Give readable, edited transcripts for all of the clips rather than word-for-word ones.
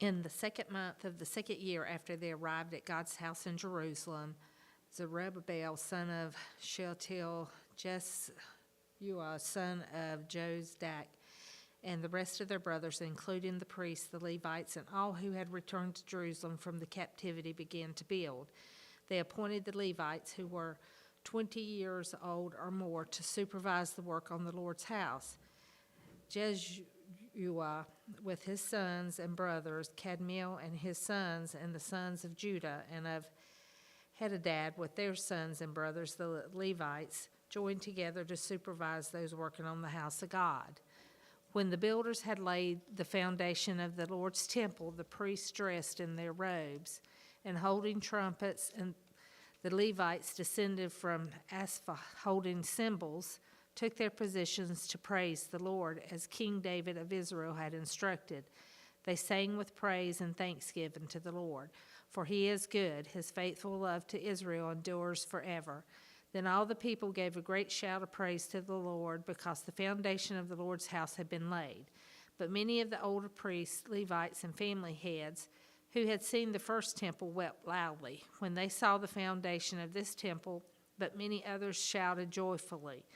In the second month of the second year after they arrived at God's house in Jerusalem, Zerubbabel, son of Shealtiel, Jeshua, son of Jozadak, and the rest of their brothers, including the priests, the Levites, and all who had returned to Jerusalem from the captivity, began to build. They appointed the Levites, who were 20 years old or more, to supervise the work on the Lord's house. Jeshua with his sons and brothers, Kadmiel and his sons, and the sons of Judah, and of Hedadad with their sons and brothers, the Levites, joined together to supervise those working on the house of God. When the builders had laid the foundation of the Lord's temple, the priests dressed in their robes and holding trumpets, and the Levites descended from Asaph holding cymbals, took their positions to praise the Lord as King David of Israel had instructed. They sang with praise and thanksgiving to the Lord, for he is good, his faithful love to Israel endures forever. Then all the people gave a great shout of praise to the Lord, because the foundation of the Lord's house had been laid. But many of the older priests, Levites, and family heads who had seen the first temple wept loudly when they saw the foundation of this temple, but many others shouted joyfully.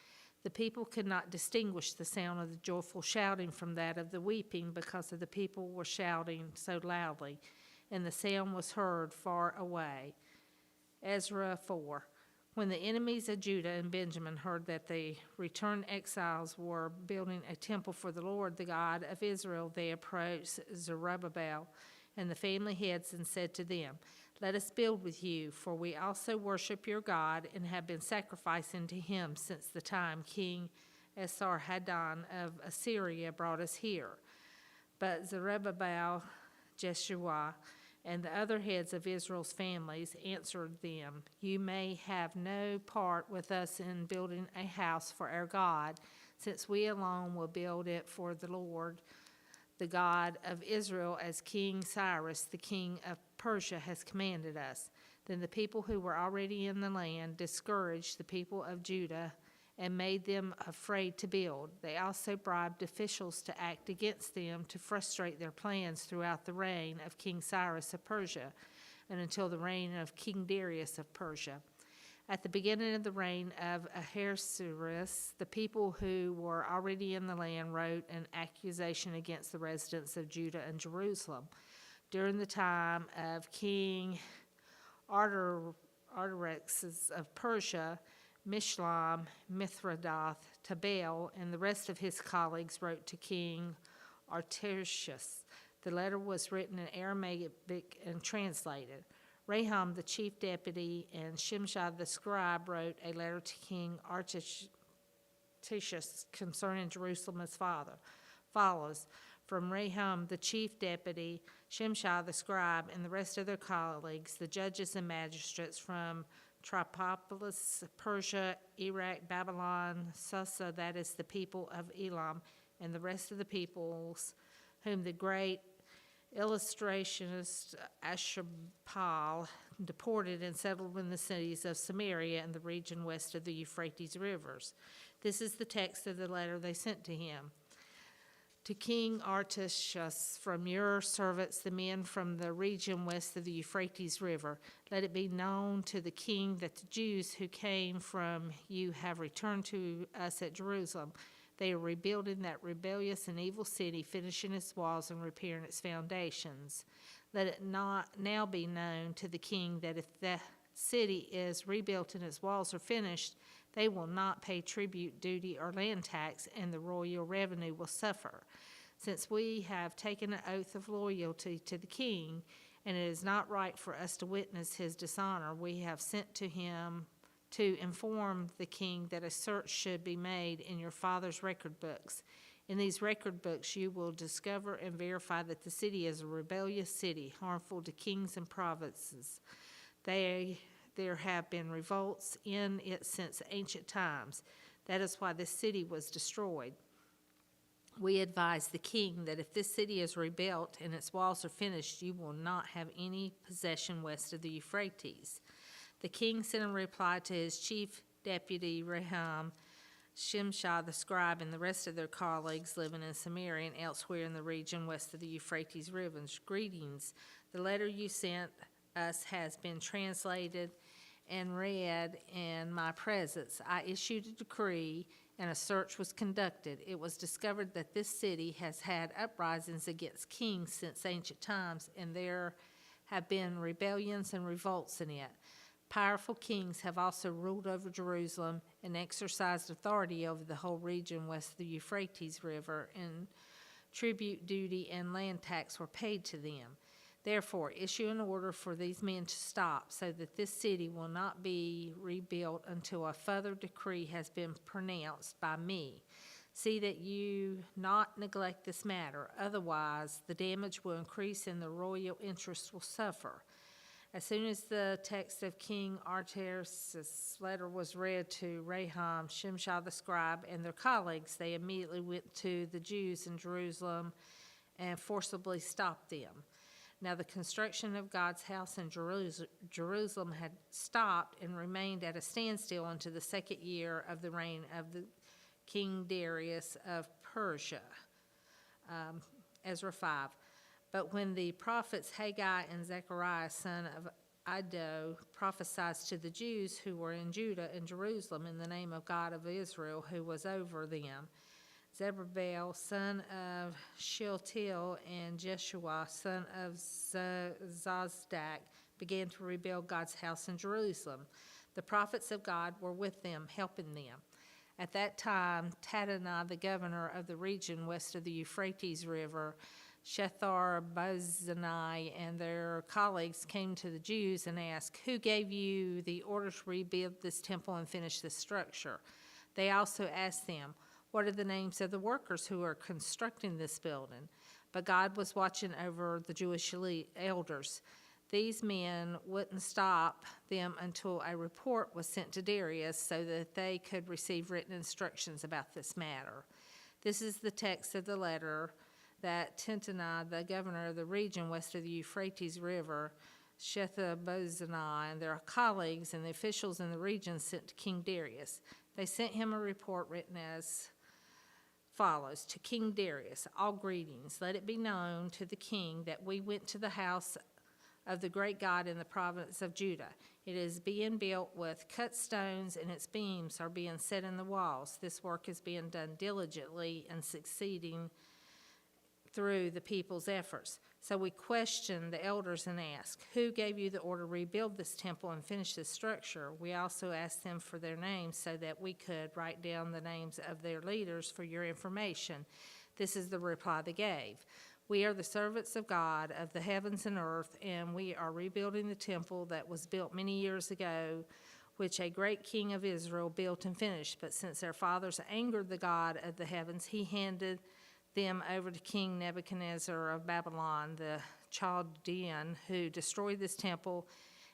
The people could not distinguish the sound of the joyful shouting from that of the weeping, because of the people were shouting so loudly, and the sound was heard far away. Ezra 4. When the enemies of Judah and Benjamin heard that the returned exiles were building a temple for the Lord, the God of Israel, they approached Zerubbabel and the family heads and said to them, "Let us build with you, for we also worship your God and have been sacrificing to him since the time King Esarhaddon of Assyria brought us here." But Zerubbabel, Jeshua, and the other heads of Israel's families answered them, "You may have no part with us in building a house for our God, since we alone will build it for the Lord, the God of Israel, as King Cyrus, the king of Persia, has commanded us." Then the people who were already in the land discouraged the people of Judah and made them afraid to build. They also bribed officials to act against them to frustrate their plans throughout the reign of King Cyrus of Persia and until the reign of King Darius of Persia. At the beginning of the reign of Ahasuerus, the people who were already in the land wrote an accusation against the residents of Judah and Jerusalem. During the time of King Artaxerxes of Persia, Mishlam, Mithridath, Tabel, and the rest of his colleagues wrote to King Artaxerxes. The letter was written in Aramaic and translated. Raham, the chief deputy, and Shimshai the scribe wrote a letter to King Artaxerxes concerning Jerusalem as follows. From Raham, the chief deputy, Shimshai the scribe, and the rest of their colleagues, the judges and magistrates from Tripolis, Persia, Iraq, Babylon, Susa, that is the people of Elam, and the rest of the peoples whom the great illustrationist Ashurbanipal deported and settled in the cities of Samaria and the region west of the Euphrates rivers. This is the text of the letter they sent to him. To King Artaxerxes, from your servants, the men from the region west of the Euphrates River, let it be known to the king that the Jews who came from you have returned to us at Jerusalem. They are rebuilding that rebellious and evil city, finishing its walls and repairing its foundations. Let it not now be known to the king that if the city is rebuilt and its walls are finished, they will not pay tribute, duty, or land tax, and the royal revenue will suffer. Since we have taken an oath of loyalty to the king, and it is not right for us to witness his dishonor, we have sent to him to inform the king that a search should be made in your father's record books. In these record books you will discover and verify that the city is a rebellious city, harmful to kings and provinces. There have been revolts in it since ancient times. That is why this city was destroyed. We advise the king that if this city is rebuilt and its walls are finished, you will not have any possession west of the Euphrates. The king sent a reply to his chief deputy Raham, Shimshai the scribe and the rest of their colleagues living in Samaria and elsewhere in the region west of the Euphrates River. Greetings. The letter you sent us has been translated and read in my presence. I issued a decree and a search was conducted. It was discovered that this city has had uprisings against kings since ancient times, and there have been rebellions and revolts in it. Powerful kings have also ruled over Jerusalem and exercised authority over the whole region west of the Euphrates River, and tribute, duty, and land tax were paid to them. Therefore, issue an order for these men to stop, so that this city will not be rebuilt until a further decree has been pronounced by me. See that you not neglect this matter, otherwise the damage will increase and the royal interest will suffer. As soon as the text of King Artaxerxes' letter was read to Raham, Shimshai the scribe, and their colleagues, they immediately went to the Jews in Jerusalem and forcibly stopped them. Now the construction of God's house in Jerusalem had stopped and remained at a standstill until the second year of the reign of the King Darius of Persia. Ezra 5. But when the prophets Haggai and Zechariah, son of Iddo, prophesied to the Jews who were in Judah and Jerusalem in the name of God of Israel, who was over them, Zerubbabel, son of Shealtiel, and Jeshua, son of Zazdak, began to rebuild God's house in Jerusalem. The prophets of God were with them, helping them. At that time, Tatanai, the governor of the region west of the Euphrates River, Shethar-bozenai, and their colleagues came to the Jews and asked, "Who gave you the order to rebuild this temple and finish this structure?" They also asked them, "What are the names of the workers who are constructing this building?" But God was watching over the Jewish elders. These men wouldn't stop them until a report was sent to Darius so that they could receive written instructions about this matter. This is the text of the letter that Tatanai, the governor of the region west of the Euphrates River, Shethar-bozenai, and their colleagues and the officials in the region sent to King Darius. They sent him a report written as follows: to King Darius, all greetings. Let it be known to the king that we went to the house of the great God in the province of Judah. It is being built with cut stones, and its beams are being set in the walls. This work is being done diligently and succeeding through the people's efforts. So we questioned the elders and asked, "Who gave you the order to rebuild this temple and finish this structure?" We also asked them for their names so that we could write down the names of their leaders for your information. This is the reply they gave: "We are the servants of God of the heavens and earth, and we are rebuilding the temple that was built many years ago, which a great king of Israel built and finished. But since their fathers angered the God of the heavens, he handed them over to King Nebuchadnezzar of Babylon, the Chaldean, who destroyed this temple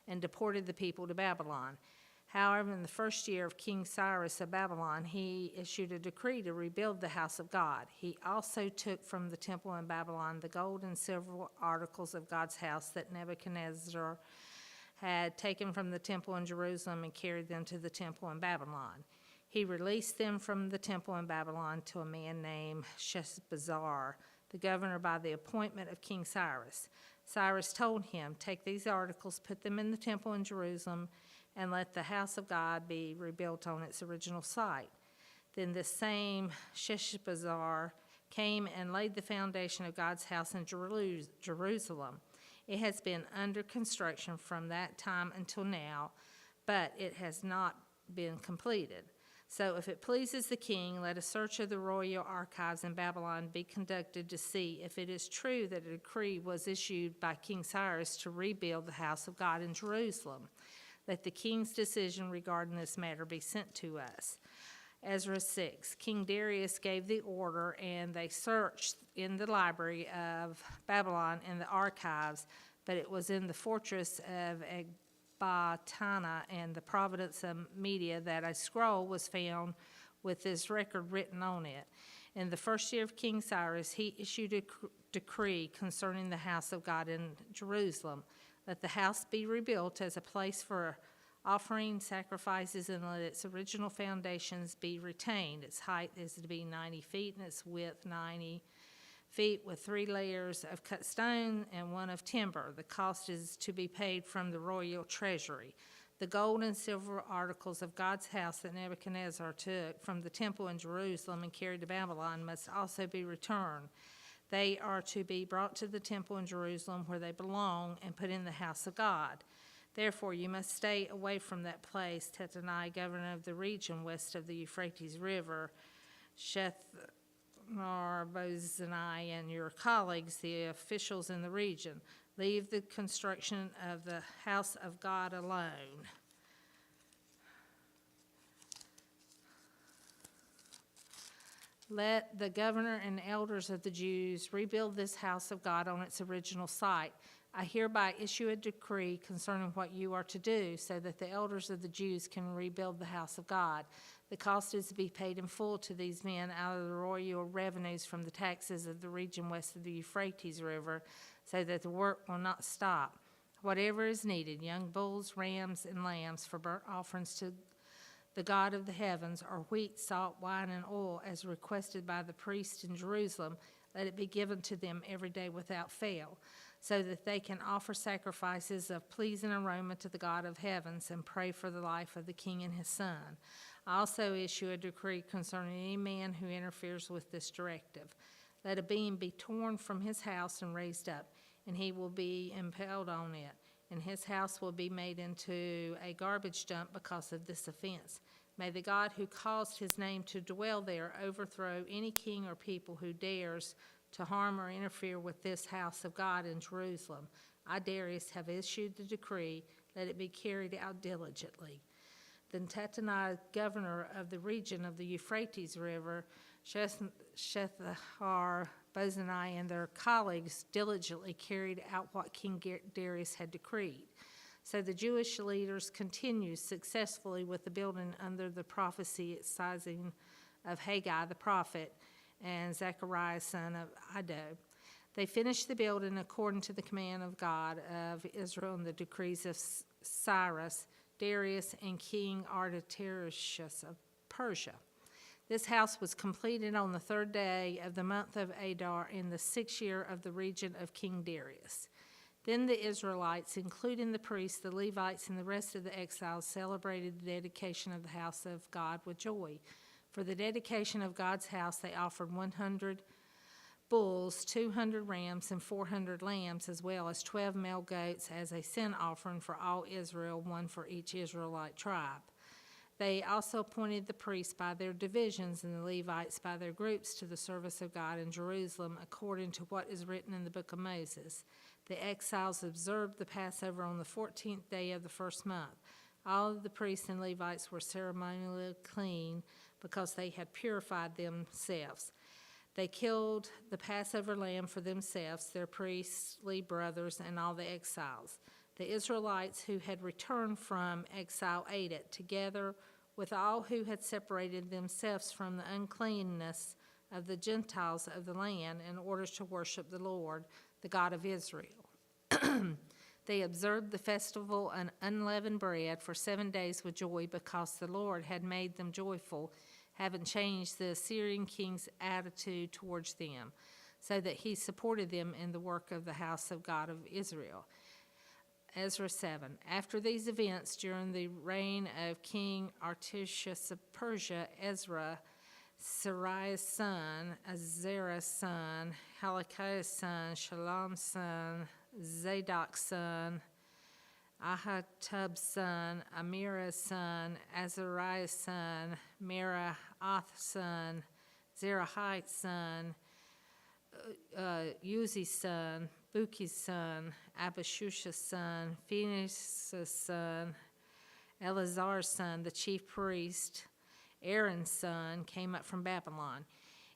and deported the people to Babylon. However, in the first year of King Cyrus of Babylon, he issued a decree to rebuild the house of God. He also took from the temple in Babylon the gold and silver articles of God's house that Nebuchadnezzar had taken from the temple in Jerusalem and carried them to the temple in Babylon. He released them from the temple in Babylon to a man named Sheshbazzar, the governor by the appointment of King Cyrus. Cyrus told him, "Take these articles, put them in the temple in Jerusalem, and let the house of God be rebuilt on its original site." Then this same Sheshbazzar came and laid the foundation of God's house in Jerusalem. It has been under construction from that time until now, but it has not been completed. So if it pleases the king, let a search of the royal archives in Babylon be conducted to see if it is true that a decree was issued by King Cyrus to rebuild the house of God in Jerusalem. Let the king's decision regarding this matter be sent to us. Ezra 6. King Darius gave the order, and they searched in the library of Babylon and the archives, but it was in the fortress of Ecbatana and the province of Media that a scroll was found with this record written on it. In the first year of King Cyrus, he issued a decree concerning the house of God in Jerusalem. Let the house be rebuilt as a place for offering sacrifices, and let its original foundations be retained. Its height is to be 90 feet and its width 90 feet with 3 layers of cut stone and 1 of timber. The cost is to be paid from the royal treasury. The gold and silver articles of God's house that Nebuchadnezzar took from the temple in Jerusalem and carried to Babylon must also be returned. They are to be brought to the temple in Jerusalem where they belong and put in the house of God. Therefore, you must stay away from that place. Tattenai, governor of the region west of the Euphrates River, Shethar-bozenai, and your colleagues, the officials in the region, leave the construction of the house of God alone. Let the governor and elders of the Jews rebuild this house of God on its original site. I hereby issue a decree concerning what you are to do, so that the elders of the Jews can rebuild the house of God. The cost is to be paid in full to these men out of the royal revenues from the taxes of the region west of the Euphrates River, so that the work will not stop. Whatever is needed, young bulls, rams, and lambs for burnt offerings to the God of the heavens, or wheat, salt, wine, and oil, as requested by the priests in Jerusalem, let it be given to them every day without fail, so that they can offer sacrifices of pleasing aroma to the God of heavens and pray for the life of the king and his son. I also issue a decree concerning any man who interferes with this directive. Let a beam be torn from his house and raised up, and he will be impaled on it, and his house will be made into a garbage dump because of this offense. May the God who caused his name to dwell there overthrow any king or people who dares to harm or interfere with this house of God in Jerusalem. I, Darius, have issued the decree. Let it be carried out diligently. Then Tattenai, governor of the region of the Euphrates River, Shethar-bozenai, and their colleagues diligently carried out what King Darius had decreed. So the Jewish leaders continued successfully with the building under the prophesy of Haggai the prophet and Zechariah son of Iddo. They finished the building according to the command of God of Israel and the decrees of Cyrus, Darius, and King Artaxerxes of Persia. This house was completed on the 3rd day of the month of Adar in the 6th year of the region of King Darius. Then the Israelites, including the priests, the Levites, and the rest of the exiles, celebrated the dedication of the house of God with joy. For the dedication of God's house, they offered 100 bulls, 200 rams, and 400 lambs, as well as 12 male goats as a sin offering for all Israel, one for each Israelite tribe. They also appointed the priests by their divisions and the Levites by their groups to the service of God in Jerusalem, according to what is written in the book of Moses. The exiles observed the Passover on the 14th day of the first month. All of the priests and Levites were ceremonially clean because they had purified themselves. They killed the Passover lamb for themselves, their priestly brothers, and all the exiles. The Israelites who had returned from exile ate it, together with all who had separated themselves from the uncleanness of the Gentiles of the land in order to worship the Lord, the God of Israel. They observed the festival of unleavened bread for 7 days with joy, because the Lord had made them joyful, having changed the Assyrian king's attitude towards them, so that he supported them in the work of the house of God of Israel. Ezra 7. After these events, during the reign of King Artaxerxes of Persia, Ezra, Seraiah's son, Azariah's son, Hilkiah's son, Shallum's son, Zadok's son, Ahitub's son, Amira's son, Azariah's son, Meraioth's son, Zerahiah's son, Uzzi's son, Buki's son, Abishusha's son, Phinehas' son, Eleazar's son, the chief priest, Aaron's son, came up from Babylon.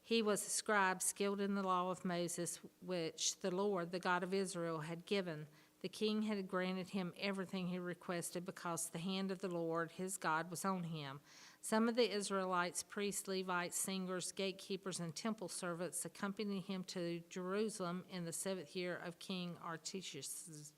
He was a scribe skilled in the law of Moses, which the Lord, the God of Israel, had given. The king had granted him everything he requested, because the hand of the Lord, his God, was on him. Some of the Israelites, priests, Levites, singers, gatekeepers, and temple servants accompanied him to Jerusalem in the 7th year of King Artaxerxes,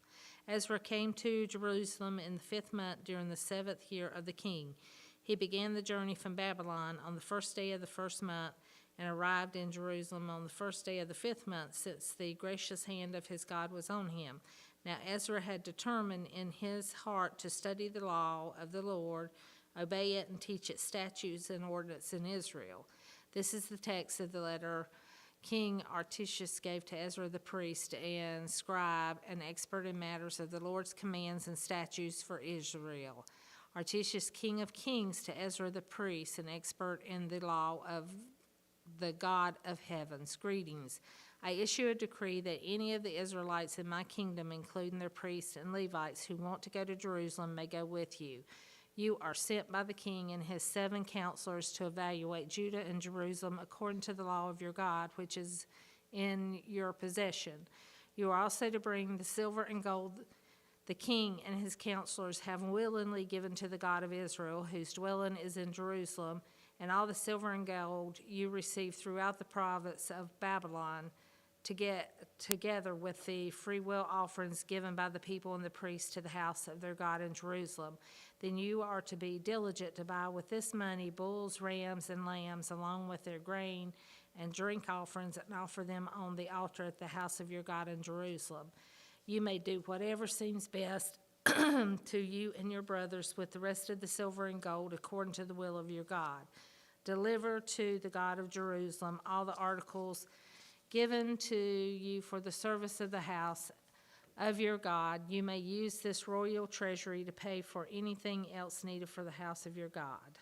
Ezra came to Jerusalem in the 5th month during the 7th year of the king. He began the journey from Babylon on the 1st day of the 1st month and arrived in Jerusalem on the 1st day of the 5th month, since the gracious hand of his God was on him. Now Ezra had determined in his heart to study the law of the Lord, obey it, and teach its statutes and ordinances in Israel. This is the text of the letter King Artaxerxes gave to Ezra the priest and scribe, an expert in matters of the Lord's commands and statutes for Israel. Artaxerxes, king of kings, to Ezra the priest, an expert in the law of the God of heavens. Greetings. I issue a decree that any of the Israelites in my kingdom, including their priests and Levites, who want to go to Jerusalem may go with you. You are sent by the king and his 7 counselors to evaluate Judah and Jerusalem according to the law of your God, which is in your possession. You are also to bring the silver and gold the king and his counselors have willingly given to the God of Israel, whose dwelling is in Jerusalem, and all the silver and gold you receive throughout the province of Babylon, together with the freewill offerings given by the people and the priests to the house of their God in Jerusalem. Then you are to be diligent to buy with this money bulls, rams, and lambs, along with their grain and drink offerings, and offer them on the altar at the house of your God in Jerusalem. You may do whatever seems best to you and your brothers with the rest of the silver and gold according to the will of your God. Deliver to the God of Jerusalem all the articles given to you for the service of the house of your God. You may use this royal treasury to pay for anything else needed for the house of your God.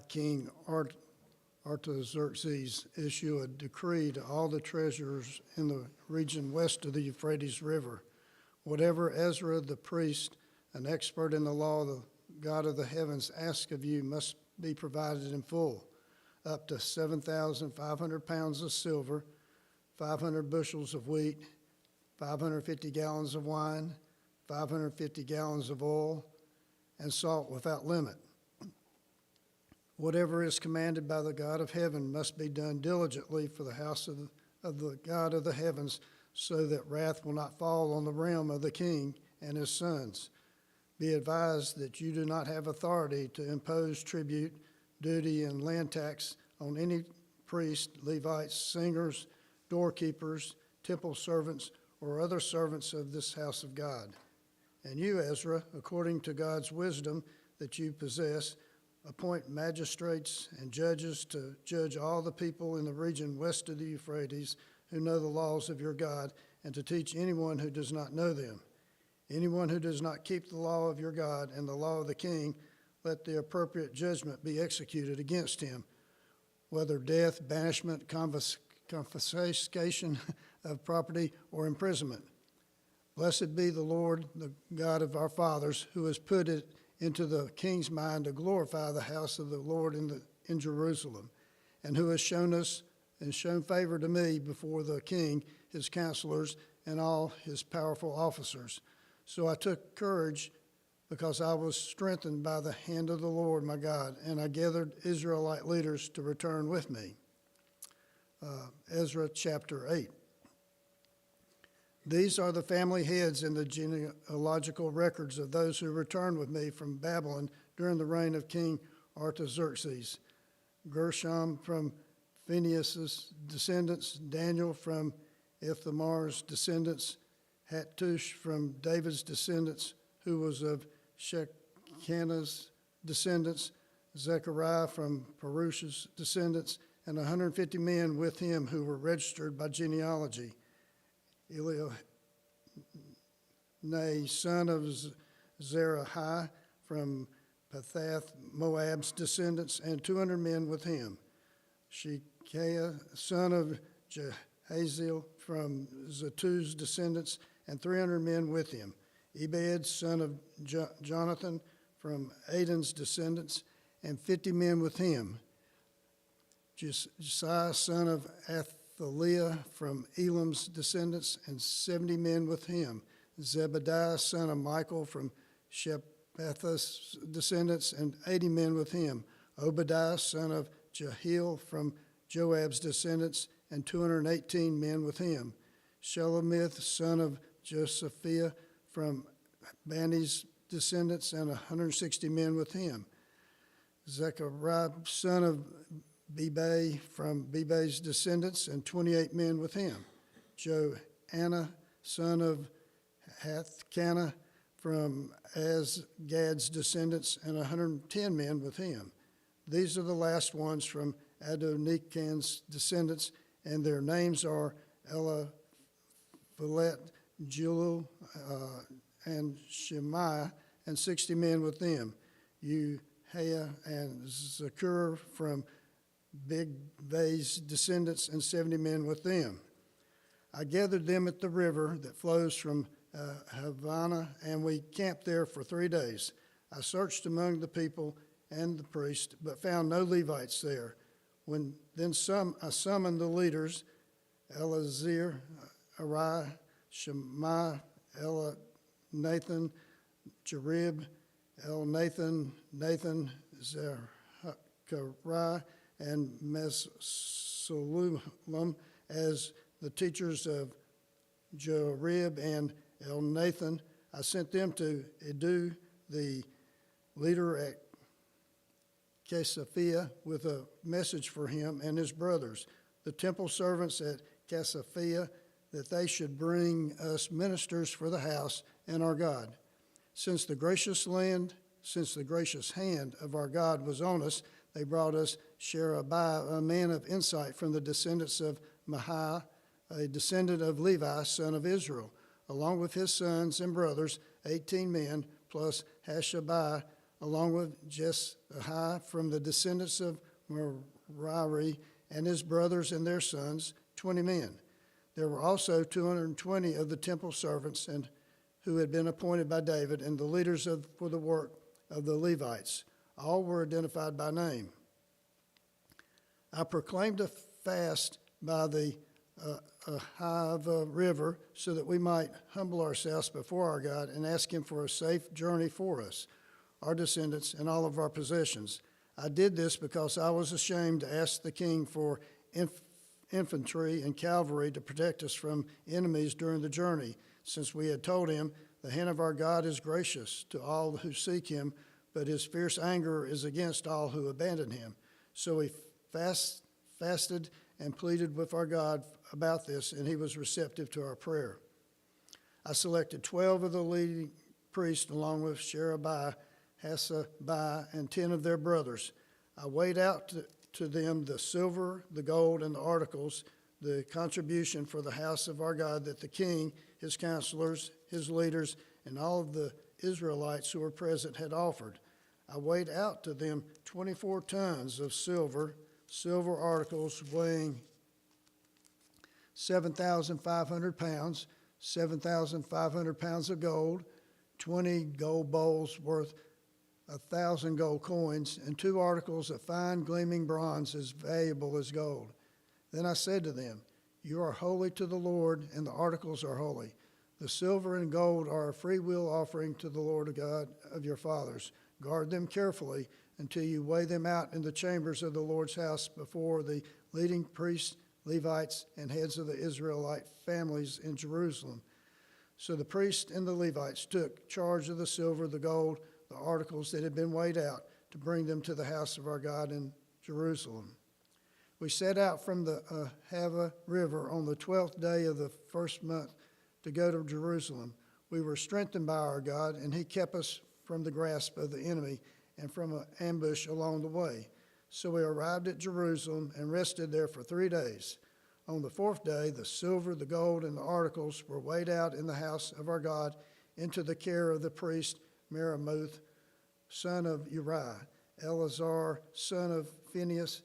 King Artaxerxes issue a decree to all the treasurers in the region west of the Euphrates River. Whatever Ezra the priest, an expert in the law of the God of the heavens, asks of you must be provided in full, up to 7,500 pounds of silver, 500 bushels of wheat, 550 gallons of wine, 550 gallons of oil, and salt without limit. Whatever is commanded by the God of heaven must be done diligently for the house of the God of the heavens, so that wrath will not fall on the realm of the king and his sons. Be advised that you do not have authority to impose tribute, duty, and land tax on any priest, Levites, singers, doorkeepers, temple servants, or other servants of this house of God. And you, Ezra, according to God's wisdom that you possess, appoint magistrates and judges to judge all the people in the region west of the Euphrates who know the laws of your God, and to teach anyone who does not know them. Anyone who does not keep the law of your God and the law of the king, let the appropriate judgment be executed against him, whether death, banishment, confiscation of property, or imprisonment. Blessed be the Lord, the God of our fathers, who has put it into the king's mind to glorify the house of the Lord in Jerusalem, and who has shown favor to me before the king, his counselors, and all his powerful officers. So I took courage, because I was strengthened by the hand of the Lord my God, and I gathered Israelite leaders to return with me. Ezra chapter 8. These are the family heads in the genealogical records of those who returned with me from Babylon during the reign of King Artaxerxes. Gershom from Phinehas' descendants, Daniel from Ithamar's descendants, Hattush from David's descendants, who was of Shekinah's descendants, Zechariah from Perush's descendants, and 150 men with him who were registered by genealogy. Eliahnai, son of Zerahiah from Pathath, Moab's descendants, and 200 men with him. Shekaiah, son of Jehaziel from Zattu's descendants, and 300 men with him. Ebed, son of Jonathan from Aidan's descendants, and 50 men with him. Josiah, son of Athaliah from Elam's descendants, and 70 men with him. Zebediah, son of Michael, from Shephethah's descendants, and 80 men with him. Obadiah, son of Jehiel, from Joab's descendants, and 218 men with him. Shelomith, son of Josephiah, from Bani's descendants, and 160 men with him. Zechariah, son of Bebai, from Bebai's descendants, and 28 men with him. Joanna, son of Hathkana, from Azgad's descendants, and 110 men with him. These are the last ones from Adonikam's descendants, and their names are Eliphalet, Julu, and Shemaiah, and 60 men with them. Uhiah and Zakur from Bigvai's descendants, and 70 men with them. I gathered them at the river that flows from Havana, and we camped there for 3 days. I searched among the people and the priests, but found no Levites there. I summoned the leaders, Elazar, Ariah, Shema, Elnathan, Jarib, Elnathan, Nathan, Zechariah, and Mesullam as the teachers of Jorib and Elnathan. I sent them to Edu, the leader at Casaphia, with a message for him and his brothers, the temple servants at Casaphia, that they should bring us ministers for the house and our God. Since the gracious hand of our God was on us, they brought us Sherebiah, a man of insight from the descendants of Mahi, a descendant of Levi, son of Israel, along with his sons and brothers, 18 men, plus Hashabiah, along with Jesaiah from the descendants of Merari, and his brothers and their sons, 20 men. There were also 220 of the temple servants and who had been appointed by David, and the leaders for the work of the Levites. All were identified by name. I proclaimed a fast by the Ahava River so that we might humble ourselves before our God and ask him for a safe journey for us, our descendants, and all of our possessions. I did this because I was ashamed to ask the king for infantry and cavalry to protect us from enemies during the journey, since we had told him, the hand of our God is gracious to all who seek him, but his fierce anger is against all who abandon him. So we fasted and pleaded with our God about this, and he was receptive to our prayer. I selected 12 of the leading priests, along with Sherebiah, Hasabiah, and 10 of their brothers. I weighed out to them the silver, the gold, and the articles, the contribution for the house of our God that the king, his counselors, his leaders, and all of the Israelites who were present had offered. I weighed out to them 24 tons of silver articles weighing 7,500 pounds, 7,500 pounds of gold, 20 gold bowls worth 1,000 gold coins, and 2 articles of fine gleaming bronze as valuable as gold. Then I said to them, you are holy to the Lord, and the articles are holy. The silver and gold are a free will offering to the Lord God of your fathers. Guard them carefully until you weigh them out in the chambers of the Lord's house before the leading priests, Levites, and heads of the Israelite families in Jerusalem. So the priests and the Levites took charge of the silver, the gold, the articles that had been weighed out, to bring them to the house of our God in Jerusalem. We set out from the Ahava River on the 12th day of the first month to go to Jerusalem. We were strengthened by our God, and he kept us from the grasp of the enemy and from an ambush along the way. So we arrived at Jerusalem and rested there for 3 days. On the 4th day, the silver, the gold, and the articles were weighed out in the house of our God into the care of the priest Meremoth, son of Uriah. Eleazar, son of Phinehas,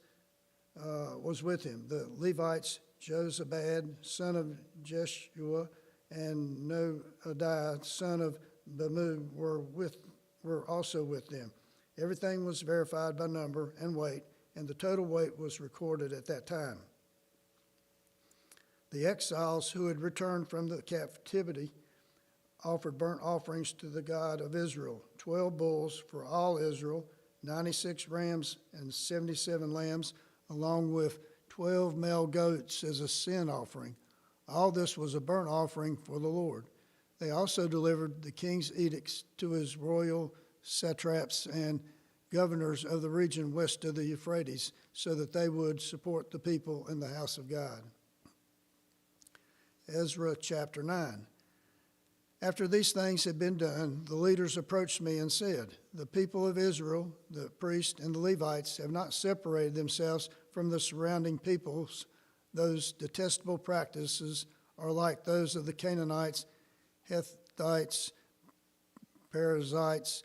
was with him. The Levites, Jozabad, son of Jeshua, and Noadiah, son of Bamu, were also with them. Everything was verified by number and weight, and the total weight was recorded at that time. The exiles who had returned from the captivity offered burnt offerings to the God of Israel, 12 bulls for all Israel, 96 rams and 77 lambs, along with 12 male goats as a sin offering. All this was a burnt offering for the Lord. They also delivered the king's edicts to his royal satraps and governors of the region west of the Euphrates, so that they would support the people in the house of God. Ezra chapter 9. After these things had been done, the leaders approached me and said, "The people of Israel, the priests and the Levites, have not separated themselves from the surrounding peoples. Those detestable practices are like those of the Canaanites, Hittites, Perizzites,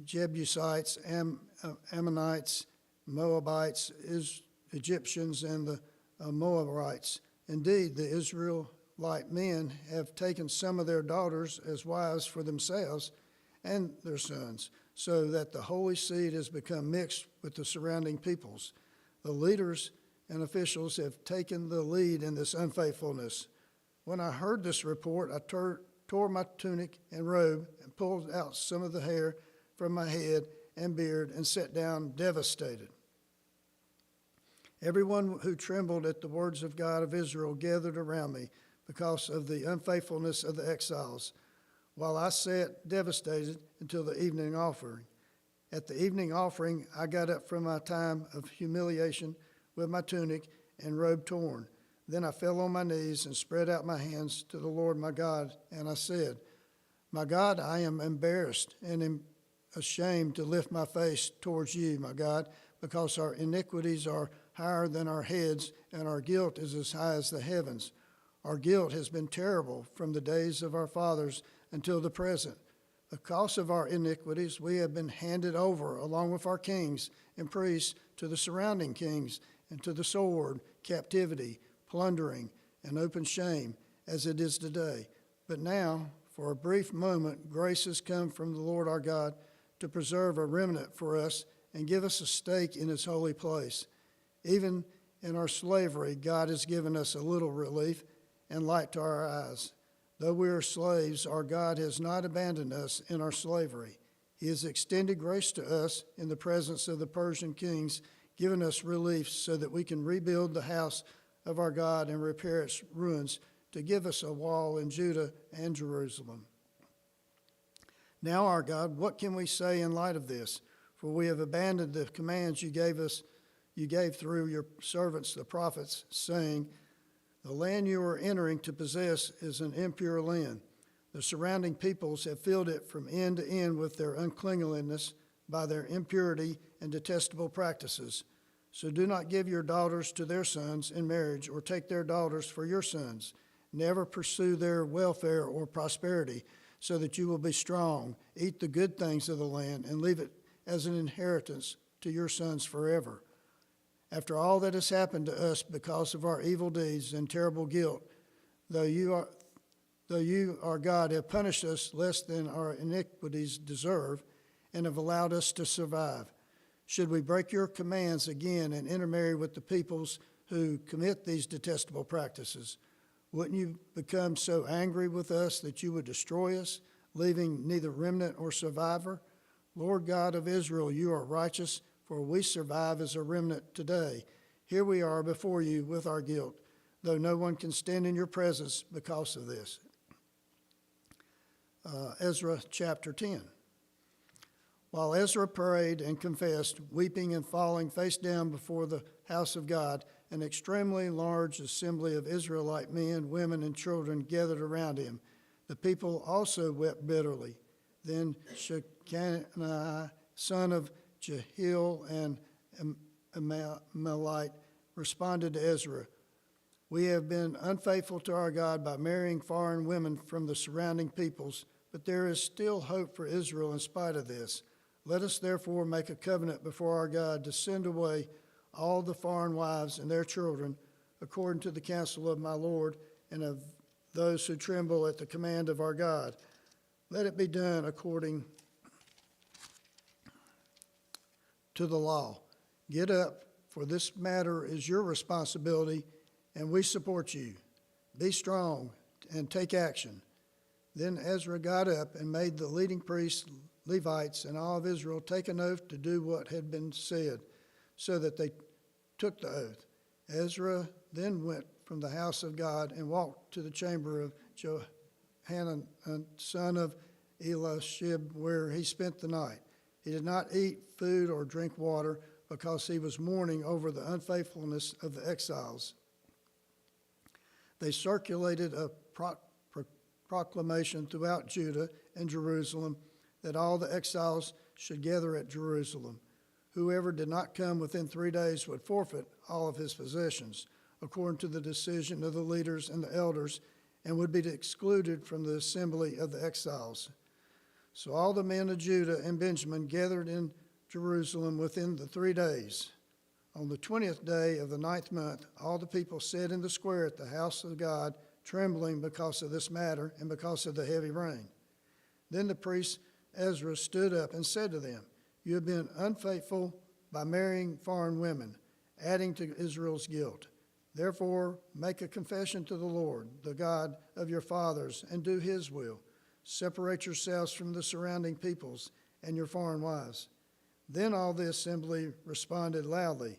Jebusites, Ammonites, Moabites, Egyptians, and the Amorites. Indeed, the Israelite men have taken some of their daughters as wives for themselves and their sons, so that the holy seed has become mixed with the surrounding peoples. The leaders and officials have taken the lead in this unfaithfulness." When I heard this report, I tore my tunic and robe and pulled out some of the hair from my head and beard and sat down devastated. Everyone who trembled at the words of God of Israel gathered around me because of the unfaithfulness of the exiles, while I sat devastated until the evening offering. At the evening offering, I got up from my time of humiliation with my tunic and robe torn. Then I fell on my knees and spread out my hands to the Lord my God, and I said, "My God, I am embarrassed and am ashamed to lift my face towards you, my God, because our iniquities are higher than our heads, and our guilt is as high as the heavens. Our guilt has been terrible from the days of our fathers until the present. Because of our iniquities, we have been handed over, along with our kings and priests, to the surrounding kings, and to the sword, captivity, plundering, and open shame, as it is today. But now, for a brief moment, grace has come from the Lord our God to preserve a remnant for us and give us a stake in his holy place. Even in our slavery, God has given us a little relief and light to our eyes. Though we are slaves, our God has not abandoned us in our slavery. He has extended grace to us in the presence of the Persian kings, giving us relief so that we can rebuild the house of our God and repair its ruins, to give us a wall in Judah and Jerusalem. Now, our God, what can we say in light of this? For we have abandoned the commands you gave through your servants, the prophets, saying, 'The land you are entering to possess is an impure land. The surrounding peoples have filled it from end to end with their uncleanliness by their impurity and detestable practices. So do not give your daughters to their sons in marriage, or take their daughters for your sons. Never pursue their welfare or prosperity, so that you will be strong. Eat the good things of the land and leave it as an inheritance to your sons forever.' After all that has happened to us because of our evil deeds and terrible guilt, though you, our God, have punished us less than our iniquities deserve and have allowed us to survive, should we break your commands again and intermarry with the peoples who commit these detestable practices? Wouldn't you become so angry with us that you would destroy us, leaving neither remnant or survivor? Lord God of Israel, you are righteous, for we survive as a remnant today. Here we are before you with our guilt, though no one can stand in your presence because of this." Ezra chapter 10. While Ezra prayed and confessed, weeping and falling face down before the house of God, an extremely large assembly of Israelite men, women, and children gathered around him. The people also wept bitterly. Then Shechaniah, son of Jehiel and Amalite, responded to Ezra, "We have been unfaithful to our God by marrying foreign women from the surrounding peoples, but there is still hope for Israel in spite of this. Let us therefore make a covenant before our God to send away all the foreign wives and their children, according to the counsel of my Lord and of those who tremble at the command of our God. Let it be done according to the law. Get up, for this matter is your responsibility, and we support you." be strong and take action." Then Ezra got up and made the leading priests, Levites, and all of Israel take an oath to do what had been said, so that they took the oath. Ezra then went from the house of God and walked to the chamber of Johanan, son of Eliashib, where he spent the night. He did not eat food or drink water because he was mourning over the unfaithfulness of the exiles. They circulated a proclamation throughout Judah and Jerusalem that all the exiles should gather at Jerusalem. Whoever did not come within 3 days would forfeit all of his possessions, according to the decision of the leaders and the elders, and would be excluded from the assembly of the exiles. So all the men of Judah and Benjamin gathered in Jerusalem within the 3 days. On the 20th day of the 9th month, all the people sat in the square at the house of God, trembling because of this matter and because of the heavy rain. Then the priest Ezra stood up and said to them, "You have been unfaithful by marrying foreign women, adding to Israel's guilt. Therefore, make a confession to the Lord, the God of your fathers, and do his will. Separate yourselves from the surrounding peoples and your foreign wives." Then all the assembly responded loudly,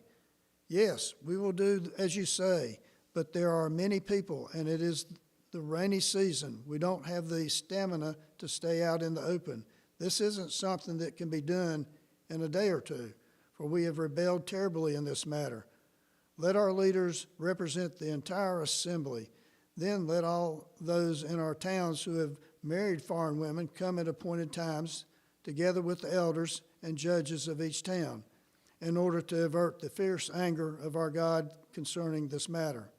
"Yes, we will do as you say, but there are many people, and it is the rainy season. We don't have the stamina to stay out in the open. This isn't something that can be done in a day or two, for we have rebelled terribly in this matter. Let our leaders represent the entire assembly. Then let all those in our towns who have married foreign women come at appointed times, together with the elders and judges of each town, in order to avert the fierce anger of our God concerning this matter."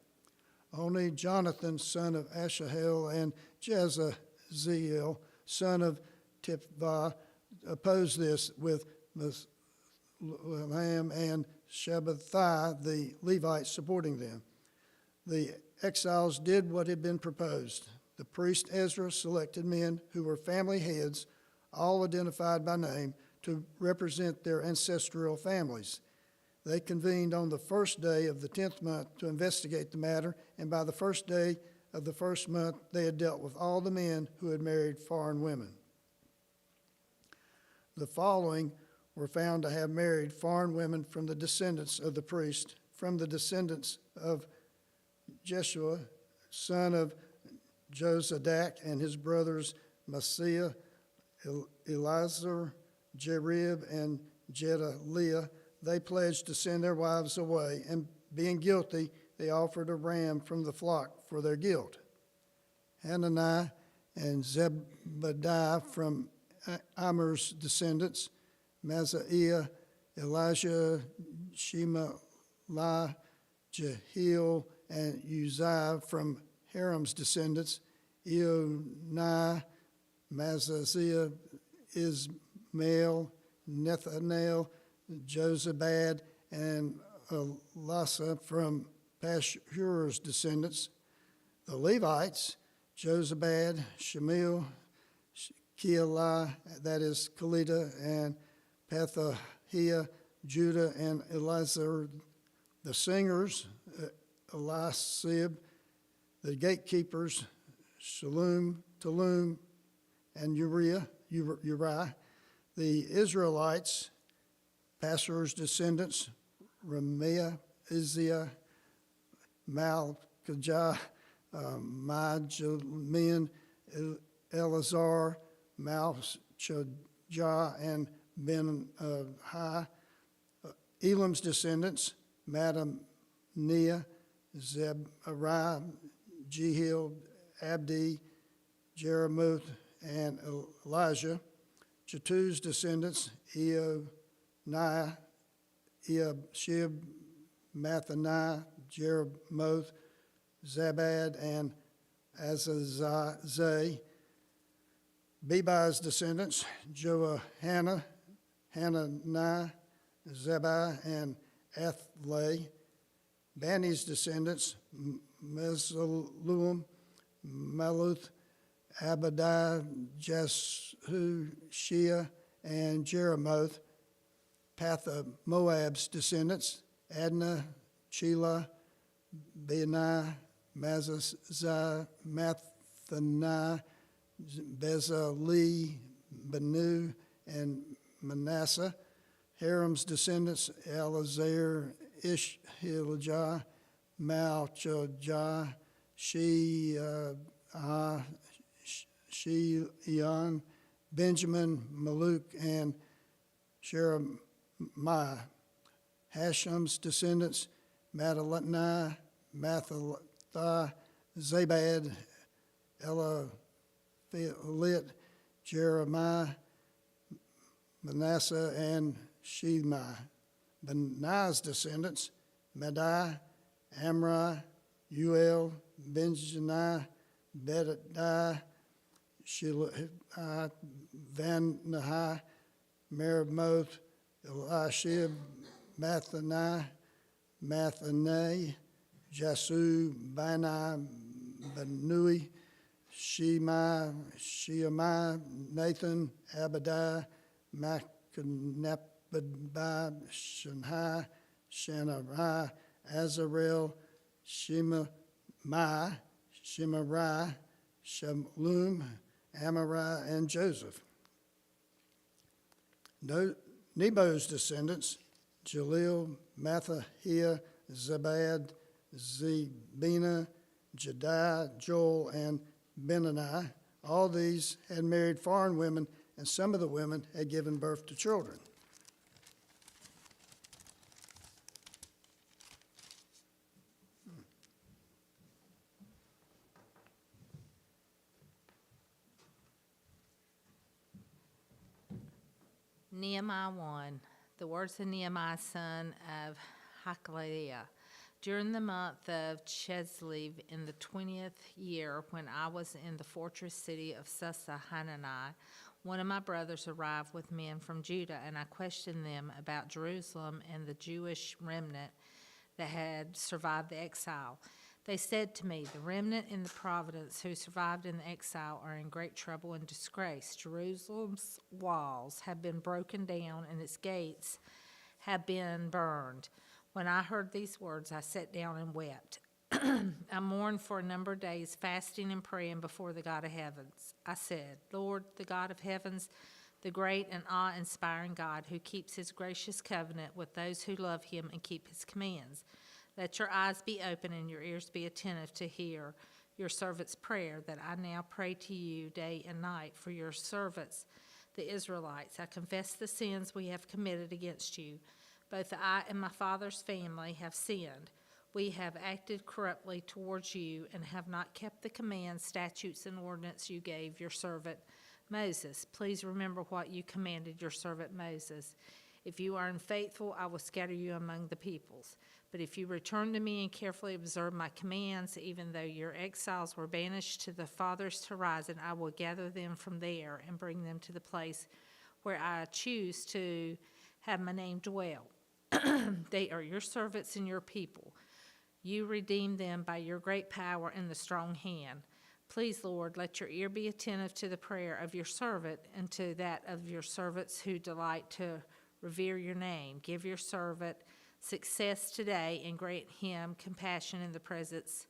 Only Jonathan, son of Asahel, and Jahaziel, son of Tikvah, opposed this, with Meshullam and Shabbathai, the Levites, supporting them. The exiles did what had been proposed. The priest Ezra selected men who were family heads, all identified by name, to represent their ancestral families. They convened on the first day of the 10th month to investigate the matter, and by the first day of the first month, they had dealt with all the men who had married foreign women. The following were found to have married foreign women from the descendants of the priest, from the descendants of Jeshua, son of Jozadak, and his brothers Maaseiah, Eleazar, Jerib, and Gedaliah. They pledged to send their wives away, and being guilty, they offered a ram from the flock for their guilt. Hananiah and Zebadiah from Ammer's descendants, Maaseiah, Elijah, Shemalai, Jehiel, and Uzziah from Haram's descendants, Eoniah, Maaziah, Ismael, Nethanel, Jozabad, and Elasa from Pashur's descendants. The Levites, Jozabad, Shemiel, Keilah, that is Kelita, and Pethahiah, Judah, and Elazar. The singers, Eliasib. The gatekeepers, Shalom, Talum, and Uriah. The Israelites, Pashur's descendants, Ramiah, Izziah, Malchijah, Majamin, Eleazar, Malchijah, and Ben-Hai. Elam's descendants, Mattaniah, Zebariah, Jehiel, Abdi, Jeremoth, and Elijah. Jatu's descendants, Eoniah, Eliashib, Mathaniah, Jeremoth, Zabad, and Azazah. Bebi's descendants, Johanan, Hananiah, Zabai, and Athlai. Bani's descendants, Mesullam, Maluth, Abadiah, Jeshu, Shea, and Jeremoth. Moab's descendants, Adnah, Shelah, Benai, Mathaniah, Bezalel, Benu, and Manasseh. Haram's descendants, Eleazar, Ishijah, Malchijah, Sheon, Benjamin, Maluk, and Sheremiah. Hashem's descendants, Mattaniah, Mathatha, Zabad, Eliphalet, Jeremiah, Manasseh, and Shemai. Benaiah's descendants, Madai, Amri, Uel, Benjani, Bedadiah, Shilai, Vanahi, Meremoth, Elishib, Mathaniah, Jasu, Bani, Benui, Shemai, Nathan, Abadiah, Machanabbai, Shanai, Shanariah, Azarel, Shemariah, Shalom, Amariah, and Joseph. Nebo's descendants, Jalil, Mathahiah, Zabad, Zebina, Jediah, Joel, and Benani. All these had married foreign women, and some of the women had given birth to children. Nehemiah 1, the words of Nehemiah, son of Hakaliah. During the month of Chislev in the 20th year, when I was in the fortress city of Susah-Hanani, one of my brothers arrived with men from Judah, and I questioned them about Jerusalem and the Jewish remnant that had survived the exile. They said to me, the remnant in the province who survived in the exile are in great trouble and disgrace. Jerusalem's walls have been broken down and its gates have been burned. When I heard these words, I sat down and wept. I mourned for a number of days, fasting and praying before the God of heavens. I said, Lord, the God of heavens, the great and awe-inspiring God who keeps his gracious covenant with those who love him and keep his commands. Let your eyes be open and your ears be attentive to hear your servant's prayer that I now pray to you day and night for your servants, the Israelites. I confess the sins we have committed against you. Both I and my father's family have sinned. We have acted corruptly towards you and have not kept the commands, statutes, and ordinances you gave your servant Moses. Please remember what you commanded your servant Moses. If you are unfaithful, I will scatter you among the peoples. But if you return to me and carefully observe my commands, even though your exiles were banished to the farthest horizon, I will gather them from there and bring them to the place where I choose to have my name dwell. They are your servants and your people. You redeemed them by your great power and the strong hand. Please, Lord, let your ear be attentive to the prayer of your servant and to that of your servants who delight to revere your name. Give your servant success today and grant him compassion in the presence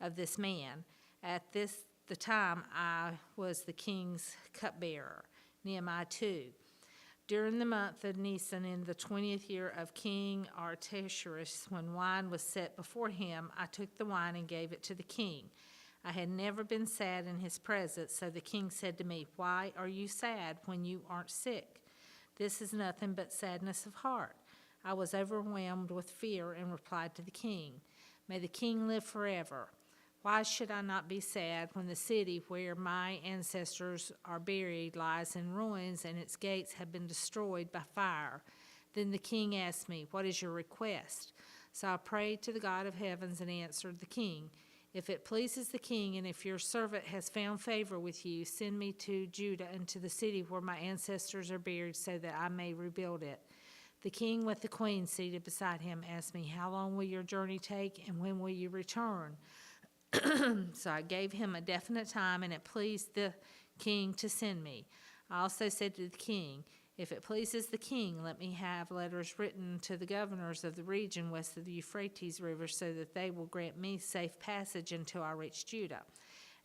of this man. At the time I was the king's cupbearer. Nehemiah 2. During the month of Nisan, in the 20th year of King Artaxerxes, when wine was set before him, I took the wine and gave it to the king. I had never been sad in his presence, so the king said to me, "Why are you sad when you aren't sick? This is nothing but sadness of heart." I was overwhelmed with fear and replied to the king, "May the king live forever. Why should I not be sad when the city where my ancestors are buried lies in ruins and its gates have been destroyed by fire?" Then the king asked me, "What is your request?" So I prayed to the God of heavens and answered the king, "If it pleases the king and if your servant has found favor with you, send me to Judah and to the city where my ancestors are buried so that I may rebuild it." The king with the queen seated beside him asked me, "How long will your journey take and when will you return?" So I gave him a definite time, and it pleased the king to send me. I also said to the king, If it pleases the king, let me have letters written to the governors of the region west of the Euphrates River, so that they will grant me safe passage until I reach Judah.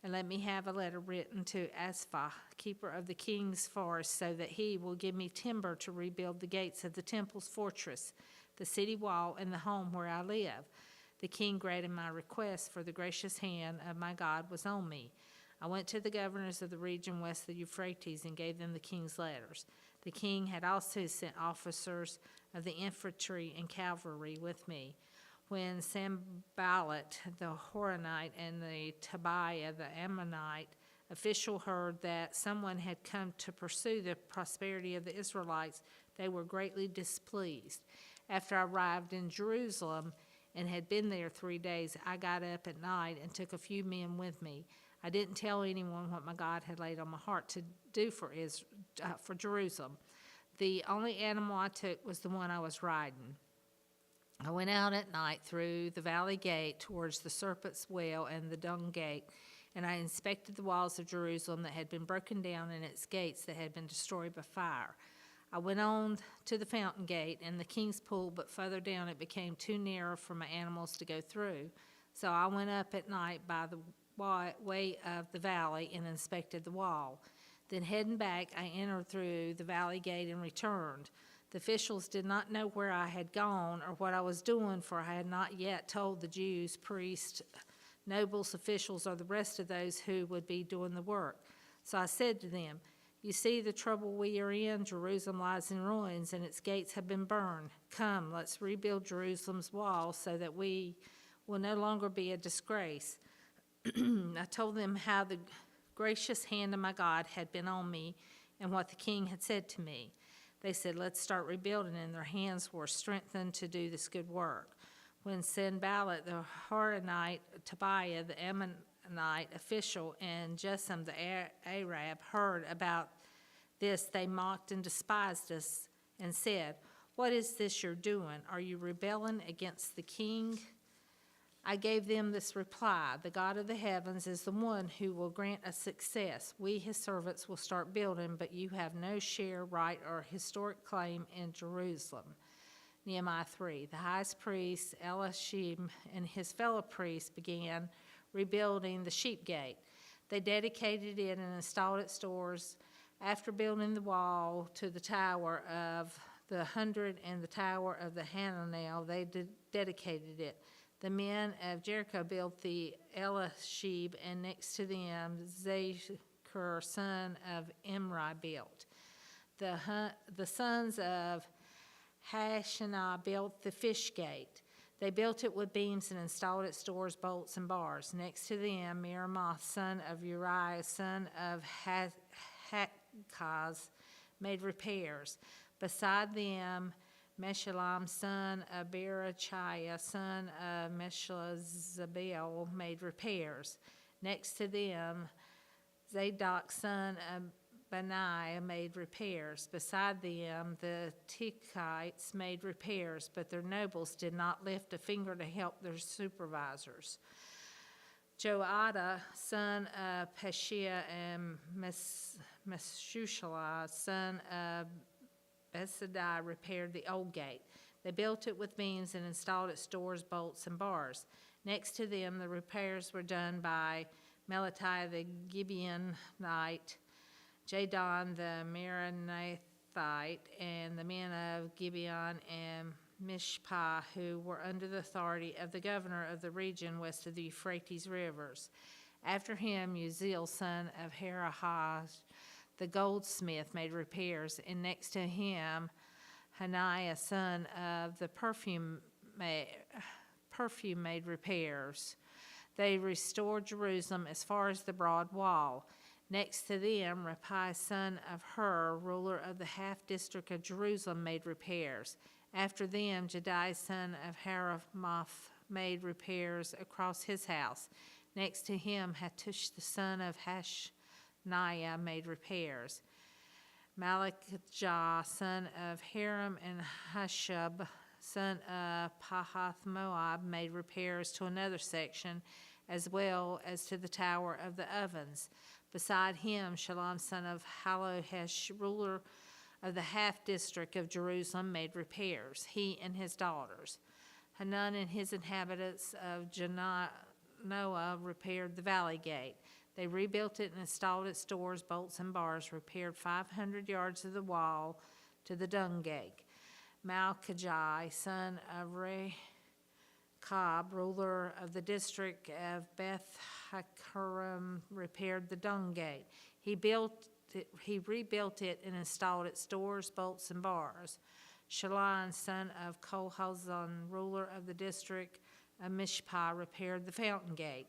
And let me have a letter written to Asaph, keeper of the king's forest, so that he will give me timber to rebuild the gates of the temple's fortress, the city wall, and the home where I live. The king granted my request, for the gracious hand of my God was on me. I went to the governors of the region west of the Euphrates and gave them the king's letters. The king had also sent officers of the infantry and cavalry with me. When Sanballat the Horonite and the Tobiah the Ammonite official heard that someone had come to pursue the prosperity of the Israelites, they were greatly displeased. After I arrived in Jerusalem and had been there 3 days, I got up at night and took a few men with me. I didn't tell anyone what my God had laid on my heart to do for Jerusalem. The only animal I took was the one I was riding. I went out at night through the valley gate towards the serpent's well and the dung gate, and I inspected the walls of Jerusalem that had been broken down and its gates that had been destroyed by fire. I went on to the fountain gate and the king's pool, but further down it became too narrow for my animals to go through. So I went up at night by the way of the valley and inspected the wall. Then heading back, I entered through the valley gate and returned. The officials did not know where I had gone or what I was doing, for I had not yet told the Jews, priests, nobles, officials, or the rest of those who would be doing the work. So I said to them, "You see the trouble we are in. Jerusalem lies in ruins, and its gates have been burned. Come, let's rebuild Jerusalem's walls so that we will no longer be a disgrace." I told them how the gracious hand of my God had been on me and what the king had said to me. They said, "Let's start rebuilding," and their hands were strengthened to do this good work. When Sanballat the Horonite, Tobiah the Ammonite official, and Geshem the Arab heard about this, they mocked and despised us and said, "What is this you're doing? Are you rebelling against the king?" I gave them this reply: "The God of the heavens is the one who will grant us success. We, his servants, will start building, but you have no share, right, or historic claim in Jerusalem." Nehemiah 3. The highest priest, Eliashib, and his fellow priests began rebuilding the sheep gate. They dedicated it and installed its doors. After building the wall to the Tower of the 100 and the Tower of the Hananel, they dedicated it. The men of Jericho built the Eliashib, and next to them Zechar, son of Imri, built. The sons of Hashanah built the fish gate. They built it with beams and installed its doors, bolts, and bars. Next to them, Miramoth, son of Uriah, son of Hakaz, made repairs. Beside them, Meshullam, son of Berechiah, son of Meshezabeel, made repairs. Next to them, Zadok, son of Benaiah, made repairs. Beside them, the Tekites made repairs, but their nobles did not lift a finger to help their supervisors. Joada, son of Peshiah, and Meshushalah, son of Besadai, repaired the old gate. They built it with beams and installed its doors, bolts, and bars. Next to them, the repairs were done by Melatiah the Gibeonite, Jadon the Meronothite, and the men of Gibeon and Mishpah, who were under the authority of the governor of the region west of the Euphrates rivers. After him, Uzziel, son of Harahah, the goldsmith, made repairs, and next to him, Hananiah, son of the perfume made repairs. They restored Jerusalem as far as the broad wall. Next to them, Rappai, son of Hur, ruler of the half-district of Jerusalem, made repairs. After them, Jediah, son of Haramoth, made repairs across his house. Next to him, Hattush, the son of Naiah, made repairs. Malachijah, son of Haram, and Hashub, son of Pahath Moab, made repairs to another section, as well as to the Tower of the Ovens. Beside him, Shalom, son of Halohesh, ruler of the half district of Jerusalem made repairs, he and his daughters. Hanun and his inhabitants of Noah repaired the valley gate. They rebuilt it and installed its doors, bolts, and bars, repaired 500 yards of the wall to the dung gate. Malchijah, son of Rechab, ruler of the district of Beth Hakerem, repaired the dung gate. He rebuilt it and installed its doors, bolts, and bars. Shalon, son of Kolhazan, ruler of the district of Mishpah, repaired the fountain gate.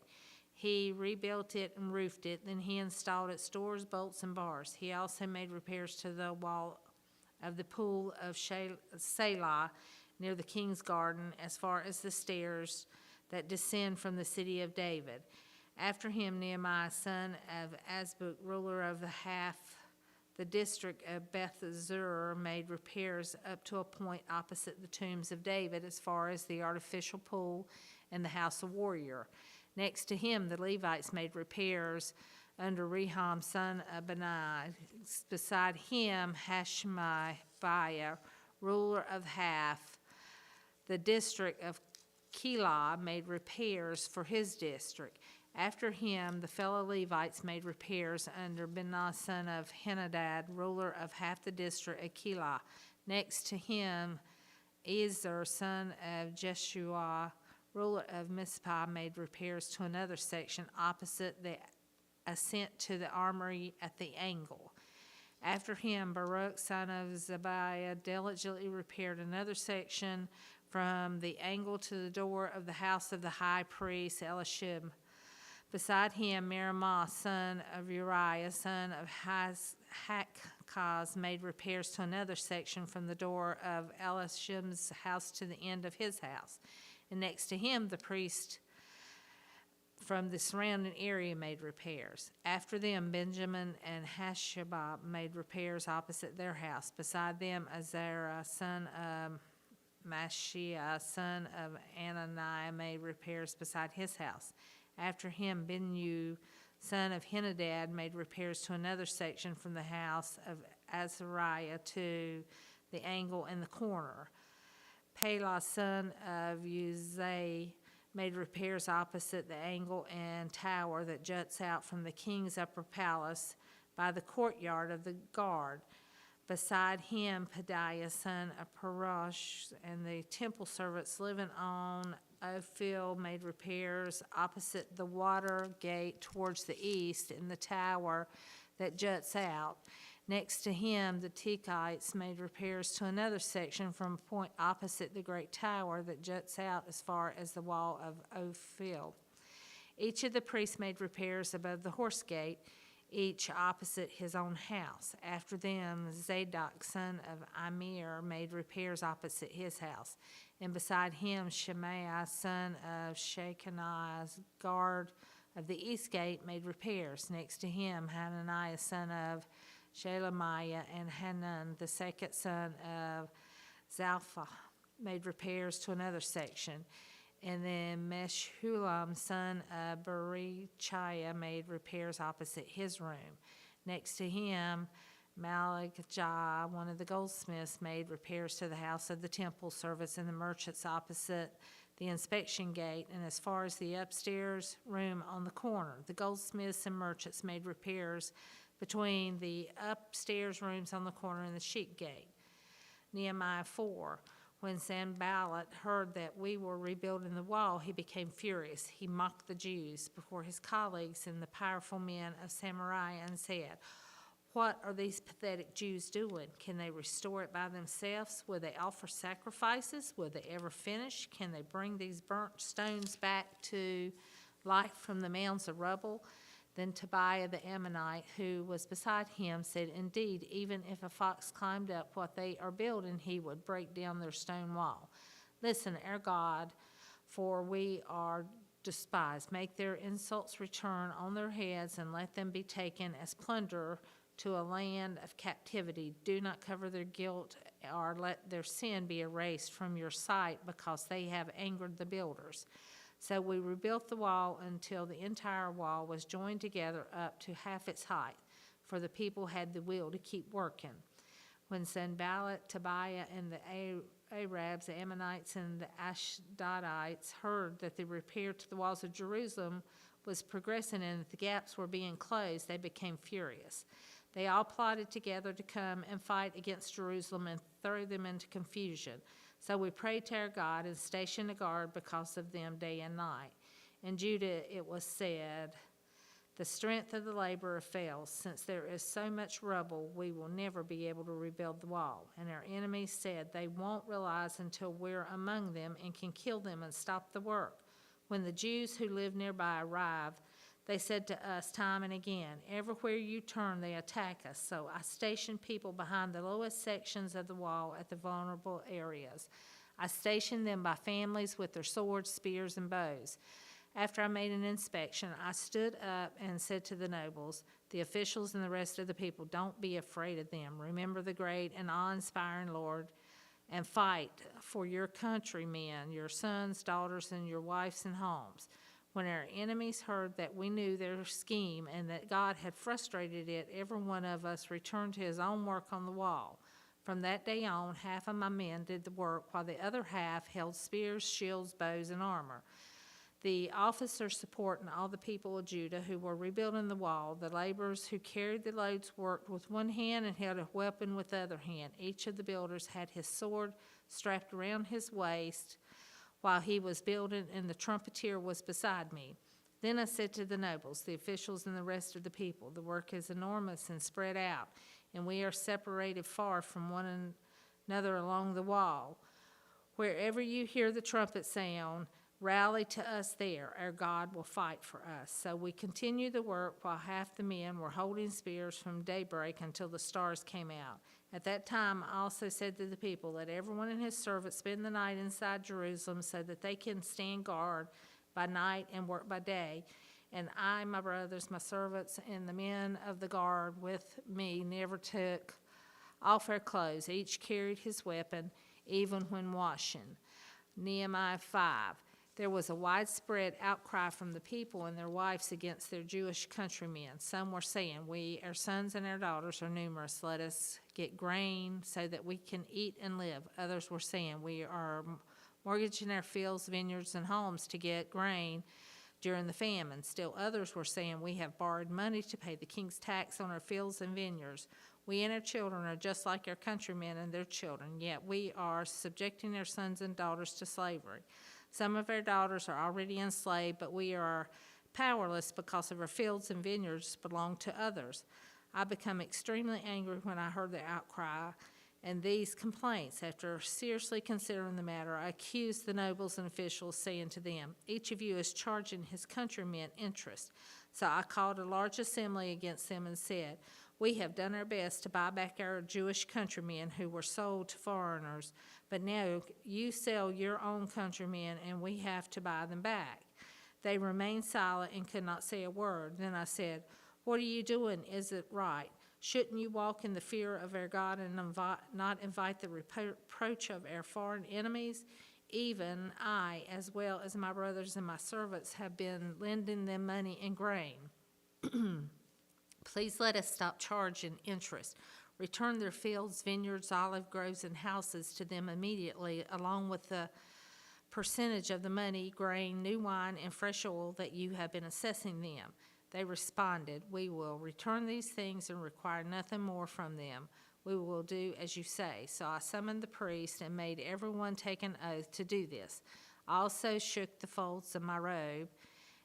He rebuilt it and roofed it. Then he installed its doors, bolts, and bars. He also made repairs to the wall of the pool of Selah near the king's garden, as far as the stairs that descend from the city of David. After him, Nehemiah, son of Azbuk, ruler of the district of Beth Zur, made repairs up to a point opposite the tombs of David, as far as the artificial pool and the house of warrior. Next to him, the Levites made repairs under Rehum, son of Benai. Beside him, Hashmaiah, ruler of the district of Keilah, made repairs for his district. After him, the fellow Levites made repairs under Benah, son of Henadad, ruler of half the district of Keilah. Next to him, Ezer, son of Jeshua, ruler of Mizpah, made repairs to another section opposite the ascent to the armory at the angle. After him, Baruch, son of Zabiah, diligently repaired another section from the angle to the door of the house of the high priest Elishib. Beside him, Meremoth, son of Uriah, son of Hakaz, made repairs to another section from the door of Elishib's house to the end of his house. And next to him, the priest from the surrounding area made repairs. After them, Benjamin and Hashabah made repairs opposite their house. Beside them, Azariah, son of Mashiach, son of Ananiah, made repairs beside his house. After him, Benu, son of Henadad, made repairs to another section from the house of Azariah to the angle in the corner. Pelah, son of Uzai, made repairs opposite the angle and tower that juts out from the king's upper palace by the courtyard of the guard. Beside him, Pedaiah, son of Parosh, and the temple servants living on Ophel made repairs opposite the water gate towards the east in the tower that juts out. Next to him, the Tekites made repairs to another section from a point opposite the great tower that juts out as far as the wall of Ophel. Each of the priests made repairs above the horse gate, each opposite his own house. After them, Zadok, son of Amir, made repairs opposite his house. And beside him, Shemaiah, son of Shechaniah's guard of the east gate, made repairs. Next to him, Hananiah, son of Shelemiah, and Hanan, the second son of Zalphah, made repairs to another section. And then Meshullam, son of Berechiah, made repairs opposite his room. Next to him, Malachijah, one of the goldsmiths, made repairs to the house of the temple servants and the merchants opposite the inspection gate and as far as the upstairs room on the corner. The goldsmiths and merchants made repairs between the upstairs rooms on the corner and the sheep gate. Nehemiah 4. When Sanballat heard that we were rebuilding the wall, he became furious. He mocked the Jews before his colleagues and the powerful men of Samaria and said, "What are these pathetic Jews doing? Can they restore it by themselves? Will they offer sacrifices? Will they ever finish? Can they bring these burnt stones back to life from the mounds of rubble?" Then Tobiah the Ammonite, who was beside him, said, "Indeed, even if a fox climbed up what they are building, he would break down their stone wall. Listen, our God, for we are despised. Make their insults return on their heads, and let them be taken as plunder to a land of captivity. Do not cover their guilt or let their sin be erased from your sight, because they have angered the builders." So we rebuilt the wall until the entire wall was joined together up to half its height, for the people had the will to keep working. When Sanballat, Tobiah, and the Arabs, the Ammonites, and the Ashdodites heard that the repair to the walls of Jerusalem was progressing and that the gaps were being closed, they became furious. They all plotted together to come and fight against Jerusalem and throw them into confusion. So we prayed to our God and stationed a guard because of them day and night. In Judah it was said, the strength of the laborer fails. Since there is so much rubble, we will never be able to rebuild the wall. And our enemies said, they won't realize until we're among them and can kill them and stop the work. When the Jews who live nearby arrived, they said to us time and again, everywhere you turn, they attack us. So I stationed people behind the lowest sections of the wall at the vulnerable areas. I stationed them by families with their swords, spears, and bows. After I made an inspection, I stood up and said to the nobles, the officials, and the rest of the people, don't be afraid of them. Remember the great and awe-inspiring Lord, and fight for your countrymen, your sons, daughters, and your wives and homes. When our enemies heard that we knew their scheme and that God had frustrated it, every one of us returned to his own work on the wall. From that day on, half of my men did the work, while the other half held spears, shields, bows, and armor. The officers supporting all the people of Judah who were rebuilding the wall, the laborers who carried the loads worked with one hand and held a weapon with the other hand. Each of the builders had his sword strapped around his waist while he was building, and the trumpeter was beside me. Then I said to the nobles, the officials, and the rest of the people, the work is enormous and spread out, and we are separated far from one another along the wall. Wherever you hear the trumpet sound, rally to us there. Our God will fight for us. So we continued the work while half the men were holding spears from daybreak until the stars came out. At that time, I also said to the people, let everyone and his servants spend the night inside Jerusalem so that they can stand guard by night and work by day. And I, my brothers, my servants, and the men of the guard with me never took off our clothes. Each carried his weapon, even when washing. Nehemiah 5. There was a widespread outcry from the people and their wives against their Jewish countrymen. Some were saying, our sons and our daughters are numerous. Let us get grain so that we can eat and live. Others were saying, we are mortgaging our fields, vineyards, and homes to get grain during the famine. Still others were saying, we have borrowed money to pay the king's tax on our fields and vineyards. We and our children are just like our countrymen and their children, yet we are subjecting our sons and daughters to slavery. Some of our daughters are already enslaved, but we are powerless because of our fields and vineyards belong to others. I became extremely angry when I heard the outcry and these complaints. After seriously considering the matter, I accused the nobles and officials, saying to them, each of you is charging his countrymen interest. So I called a large assembly against them and said, we have done our best to buy back our Jewish countrymen who were sold to foreigners, but now you sell your own countrymen and we have to buy them back. They remained silent and could not say a word. Then I said, what are you doing? Is it right? Shouldn't you walk in the fear of our God and not invite the reproach of our foreign enemies? Even I, as well as my brothers and my servants, have been lending them money and grain. Please let us stop charging interest. Return their fields, vineyards, olive groves, and houses to them immediately, along with the percentage of the money, grain, new wine, and fresh oil that you have been assessing them. They responded, we will return these things and require nothing more from them. We will do as you say. So I summoned the priest and made everyone take an oath to do this. I also shook the folds of my robe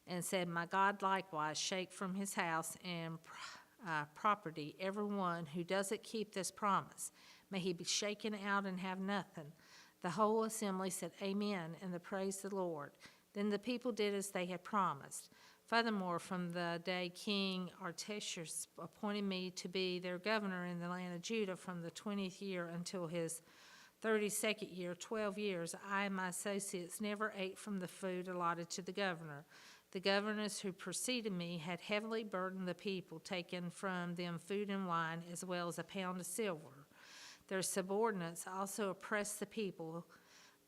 and said, my God likewise shake from his house and property everyone who doesn't keep this promise. May he be shaken out and have nothing. The whole assembly said amen and praised the Lord. Then the people did as they had promised. Furthermore, from the day King Artaxerxes appointed me to be their governor in the land of Judah from the 20th year until his 32nd year, 12 years, I and my associates never ate from the food allotted to the governor. The governors who preceded me had heavily burdened the people, taking from them food and wine, as well as a pound of silver. Their subordinates also oppressed the people,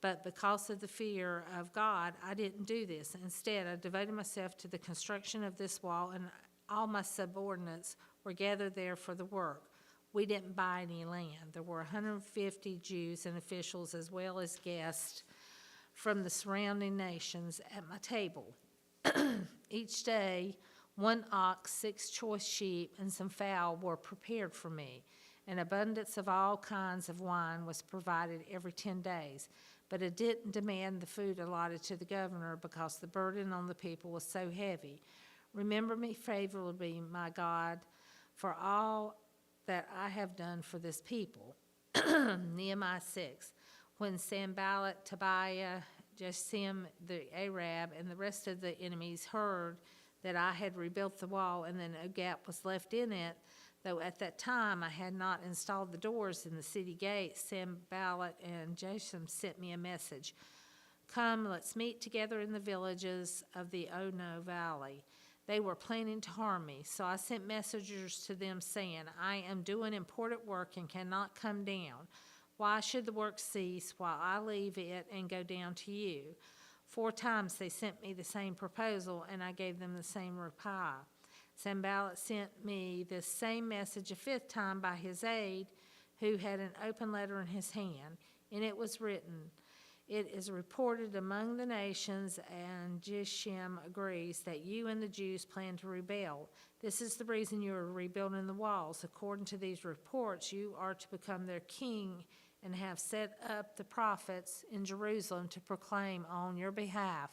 but because of the fear of God, I didn't do this. Instead, I devoted myself to the construction of this wall, and all my subordinates were gathered there for the work. we didn't buy any land. There were 150 Jews and officials as well as guests from the surrounding nations at my table. Each day, 1 ox, 6 choice sheep, and some fowl were prepared for me. An abundance of all kinds of wine was provided every 10 days, but it didn't demand the food allotted to the governor because the burden on the people was so heavy. Remember me favorably, my God, for all that I have done for this people. Nehemiah 6. When Sanballat, Tobiah, Geshem the Arab, and the rest of the enemies heard that I had rebuilt the wall and that no gap was left in it, though at that time I had not installed the doors in the city gates, Sanballat and Geshem sent me a message. Come, let's meet together in the villages of the Ono Valley. They were planning to harm me, so I sent messengers to them saying, I am doing important work and cannot come down. Why should the work cease while I leave it and go down to you? 4 times they sent me the same proposal, and I gave them the same reply. Sanballat sent me the same message a 5th time by his aide, who had an open letter in his hand. In it was written, it is reported among the nations, and Geshem agrees that you and the Jews plan to rebel. This is the reason you are rebuilding the walls. According to these reports, you are to become their king and have set up the prophets in Jerusalem to proclaim on your behalf,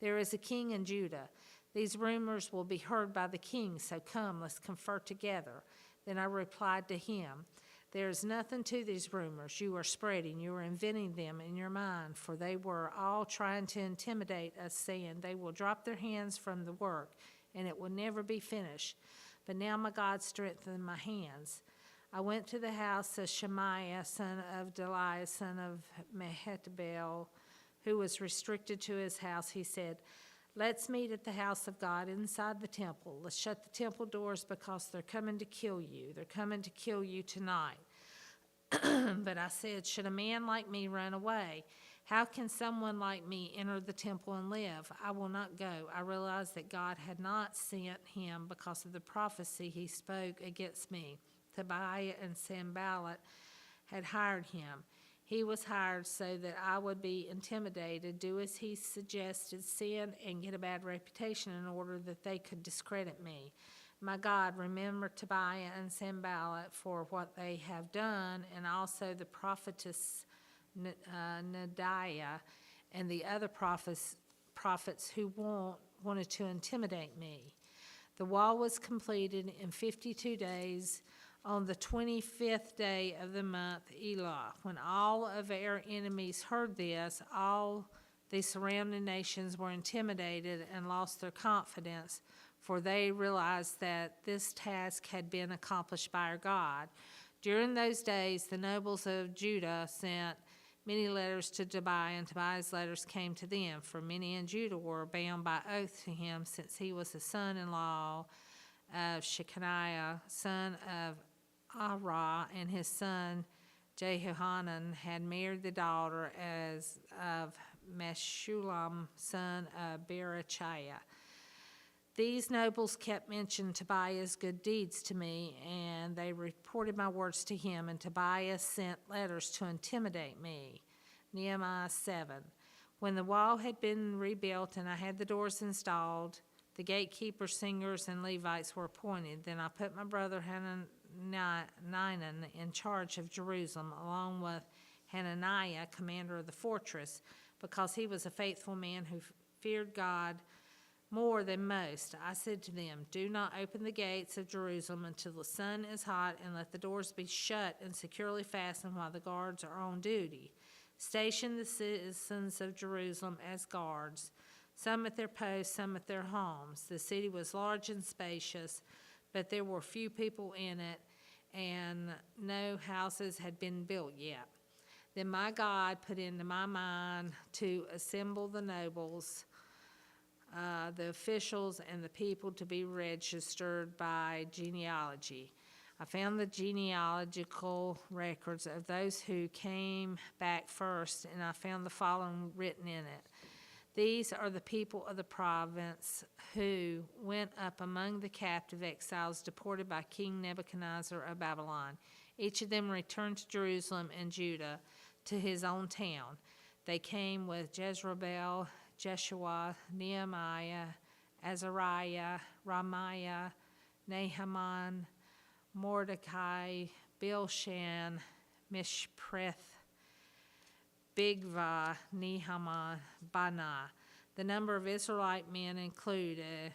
there is a king in Judah. These rumors will be heard by the king, so come, let's confer together. Then I replied to him, there is nothing to these rumors you are spreading. You are inventing them in your mind, for they were all trying to intimidate us, saying they will drop their hands from the work, and it will never be finished. But now my God strengthened my hands. I went to the house of Shemaiah, son of Deliah, son of Mehetabel, who was restricted to his house. He said, let's meet at the house of God inside the temple. Let's shut the temple doors because they're coming to kill you. They're coming to kill you tonight. But I said, should a man like me run away? How can someone like me enter the temple and live? I will not go. I realized that God had not sent him because of the prophecy he spoke against me. Tobiah and Sanballat had hired him. He was hired so that I would be intimidated, do as he suggested, sin, and get a bad reputation in order that they could discredit me. My God, remember Tobiah and Sanballat for what they have done, and also the prophetess Nadiah and the other prophets who wanted to intimidate me. The wall was completed in 52 days on the 25th day of the month Elah. When all of our enemies heard this, all the surrounding nations were intimidated and lost their confidence, for they realized that this task had been accomplished by our God. During those days, the nobles of Judah sent many letters to Tobiah, and Tobiah's letters came to them, for many in Judah were bound by oath to him, since he was the son-in-law of Shechaniah, son of Arah, and his son Jehohanan had married the daughter of Meshullam, son of Berechiah. These nobles kept mentioning Tobiah's good deeds to me, and they reported my words to him, and Tobiah sent letters to intimidate me. Nehemiah 7. When the wall had been rebuilt and I had the doors installed, the gatekeepers, singers, and Levites were appointed. Then I put my brother Hananiah in charge of Jerusalem, along with Hananiah, commander of the fortress, because he was a faithful man who feared God more than most. I said to them, do not open the gates of Jerusalem until the sun is hot, and let the doors be shut and securely fastened while the guards are on duty. Station the citizens of Jerusalem as guards, some at their posts, some at their homes. The city was large and spacious, but there were few people in it, and no houses had been built yet. Then my God put into my mind to assemble the nobles, the officials, and the people to be registered by genealogy. I found the genealogical records of those who came back first, and I found the following written in it. These are the people of the province who went up among the captive exiles deported by King Nebuchadnezzar of Babylon. Each of them returned to Jerusalem and Judah, to his own town. They came with Jezreel, Jeshua, Nehemiah, Azariah, Ramiah, Naaman, Mordecai, Bilshan, Mishpreth, Bigvah, Nehemiah, Bana. The number of Israelite men included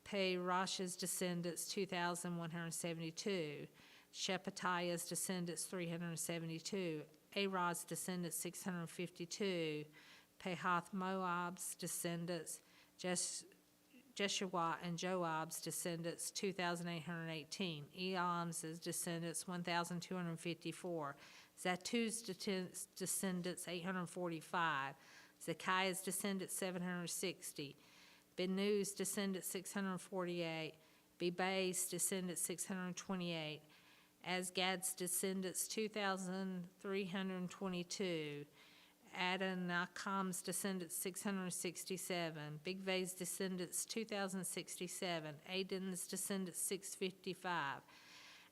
Perash's descendants, 2,172. Shephatiah's descendants, 372. Arod's descendants, 652. Pahath Moab's descendants, Jeshua and Joab's descendants, 2,818. Elam's descendants, 1,254. Zattu's descendants, 845. Zekiah's descendants, 760. Benu's descendants, 648. Bebai's descendants, 628. Asgad's descendants, 2,322. Adonikam's descendants, 667. Bigvai's descendants, 2,067. Adin's descendants, 655.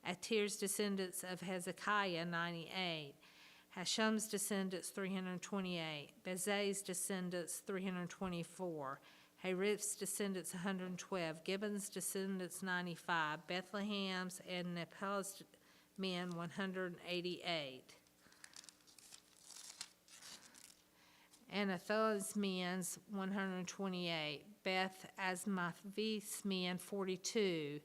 Atir's descendants of Hezekiah, 98. Hashum's descendants, 328. Bezai's descendants, 324. Harith's descendants, 112. Gibbon's descendants, 95. Bethlehem's and Nepal's men, 188. Anathoth's men, 128. Beth Asmathvith's men, 42.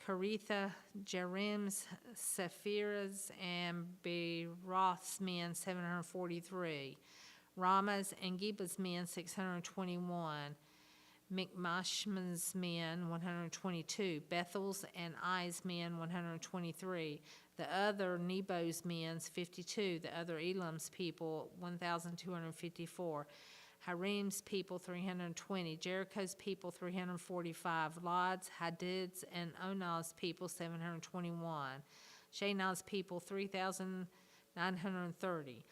Caritha, Jerim's, Sephira's, and Beroth's men, 743. Ramah's and Geba's men, 621. Mikmashman's men, 122. Bethel's and Ai's men, 123. The other Nebo's men, 52. The other Elam's people, 1,254. Harim's people, 320. Jericho's people, 345. Lod's, Hadid's, and Onah's people, 721. Shanah's people, 3,930.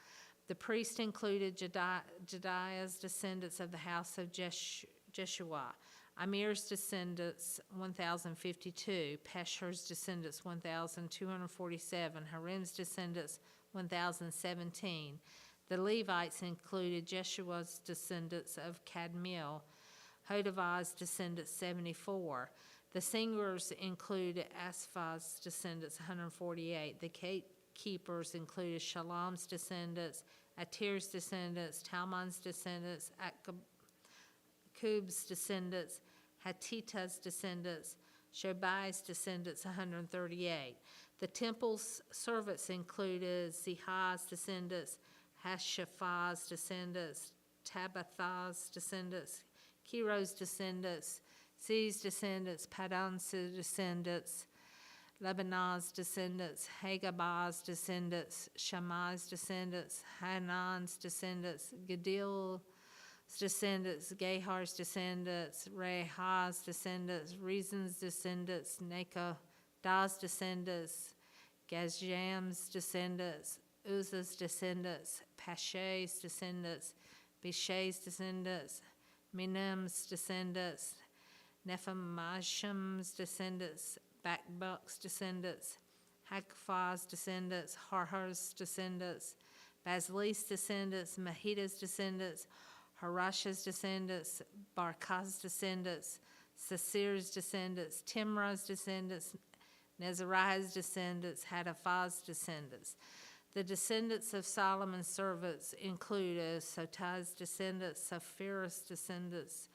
The priest included Jediah's descendants of the house of Jeshua. Amir's descendants, 1,052. Peshur's descendants, 1,247. Harim's descendants, 1,017. The Levites included Jeshua's descendants of Kadmiel, Hodavah's descendants, 74. The singers included Asaph's descendants, 148. The gatekeepers included Shalom's descendants, Atir's descendants, Talmon's descendants, Akub's descendants, Hatita's descendants, Shobai's descendants, 138. The temple's servants included Zihah's descendants, Hashapha's descendants, Tabitha's descendants, Kiro's descendants, Z's descendants, Padon's descendants, Lebanon's descendants, Hagabah's descendants, Shammai's descendants, Hanan's descendants, Gedil's descendants, Gehar's descendants, Rehah's descendants, Reason's descendants, Nakodah's descendants, Gazjam's descendants, Uzzah's descendants, Pashai's descendants, Bishai's descendants, Minam's descendants, Nephimashim's descendants, Bakbuk's descendants, Hakphah's descendants, Harhar's descendants, Basli's descendants, Mahita's descendants, Harash's descendants, Barkah's descendants, Sasir's descendants, Timrah's descendants, Nezariah's descendants, Hadaphah's descendants. The descendants of Solomon's servants included Sotah's descendants, Saphirah's descendants,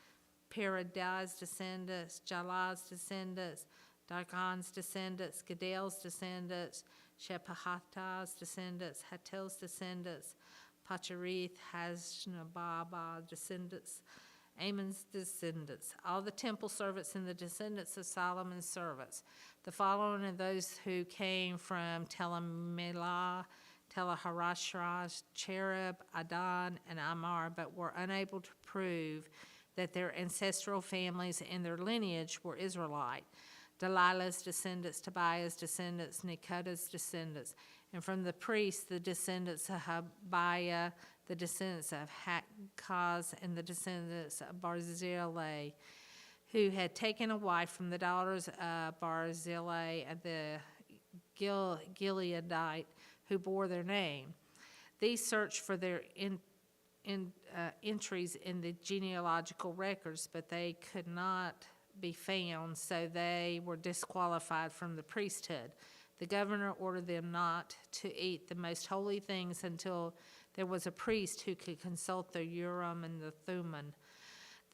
Peradai's descendants, Jalah's descendants, Darkon's descendants, Gedal's descendants, Shepahathah's descendants, Hatel's descendants, Pacharith, Hasnababah's descendants, Amon's descendants, all the temple servants and the descendants of Solomon's servants. The following are those who came from Telamelah, Telaharashah, Cherub, Adon, and Amar, but were unable to prove that their ancestral families and their lineage were Israelite. Delilah's descendants, Tobiah's descendants, Nekoda's descendants, and from the priests, the descendants of Habiah, the descendants of Hakaz, and the descendants of Barzillai, who had taken a wife from the daughters of Barzillai and the Gileadite, who bore their name. These searched for their entries in the genealogical records, but they could not be found, so they were disqualified from the priesthood. The governor ordered them not to eat the most holy things until there was a priest who could consult the Urim and the Thummim.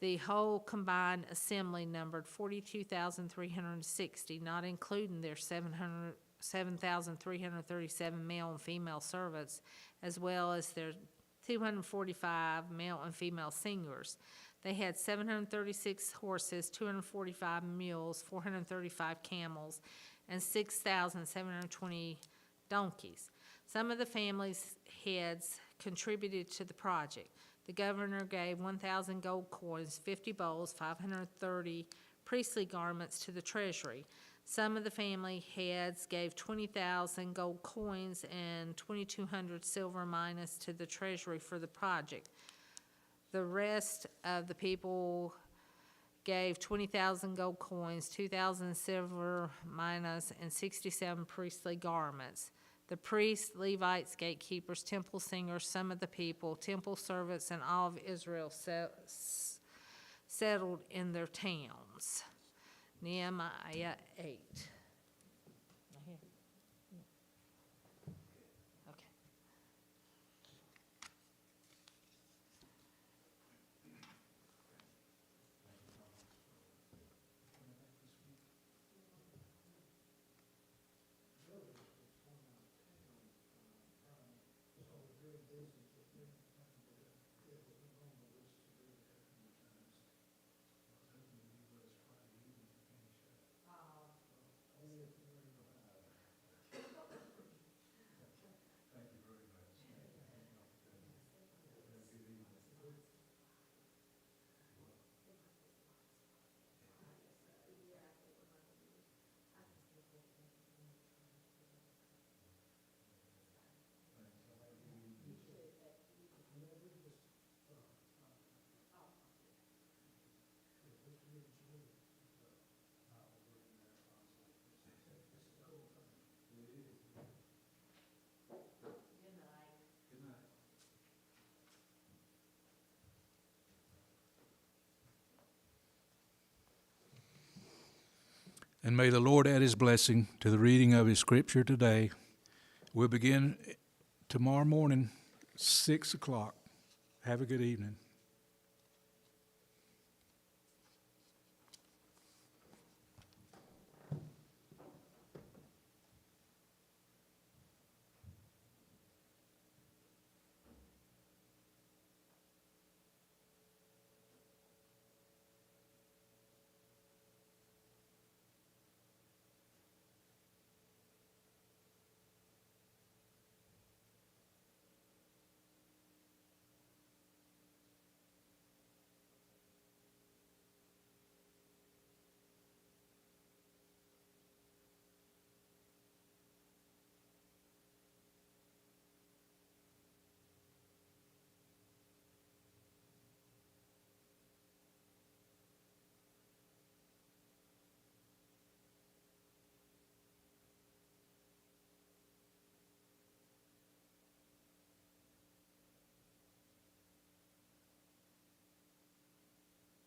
The whole combined assembly numbered 42,360, not including their 7,337 male and female servants, as well as their 245 male and female singers. They had 736 horses, 245 mules, 435 camels, and 6,720 donkeys. Some of the families' heads contributed to the project. The governor gave 1,000 gold coins, 50 bowls, 530 priestly garments to the treasury. Some of the family heads gave 20,000 gold coins and 2,200 silver minas to the treasury for the project. The rest of the people gave 20,000 gold coins, 2,000 silver minas, and 67 priestly garments. The priests, Levites, gatekeepers, temple singers, some of the people, temple servants, and all of Israel settled in their towns. Nehemiah 8. Okay. And may the Lord add his blessing to the reading of his scripture today. We'll begin tomorrow morning, 6 o'clock. Have a good evening.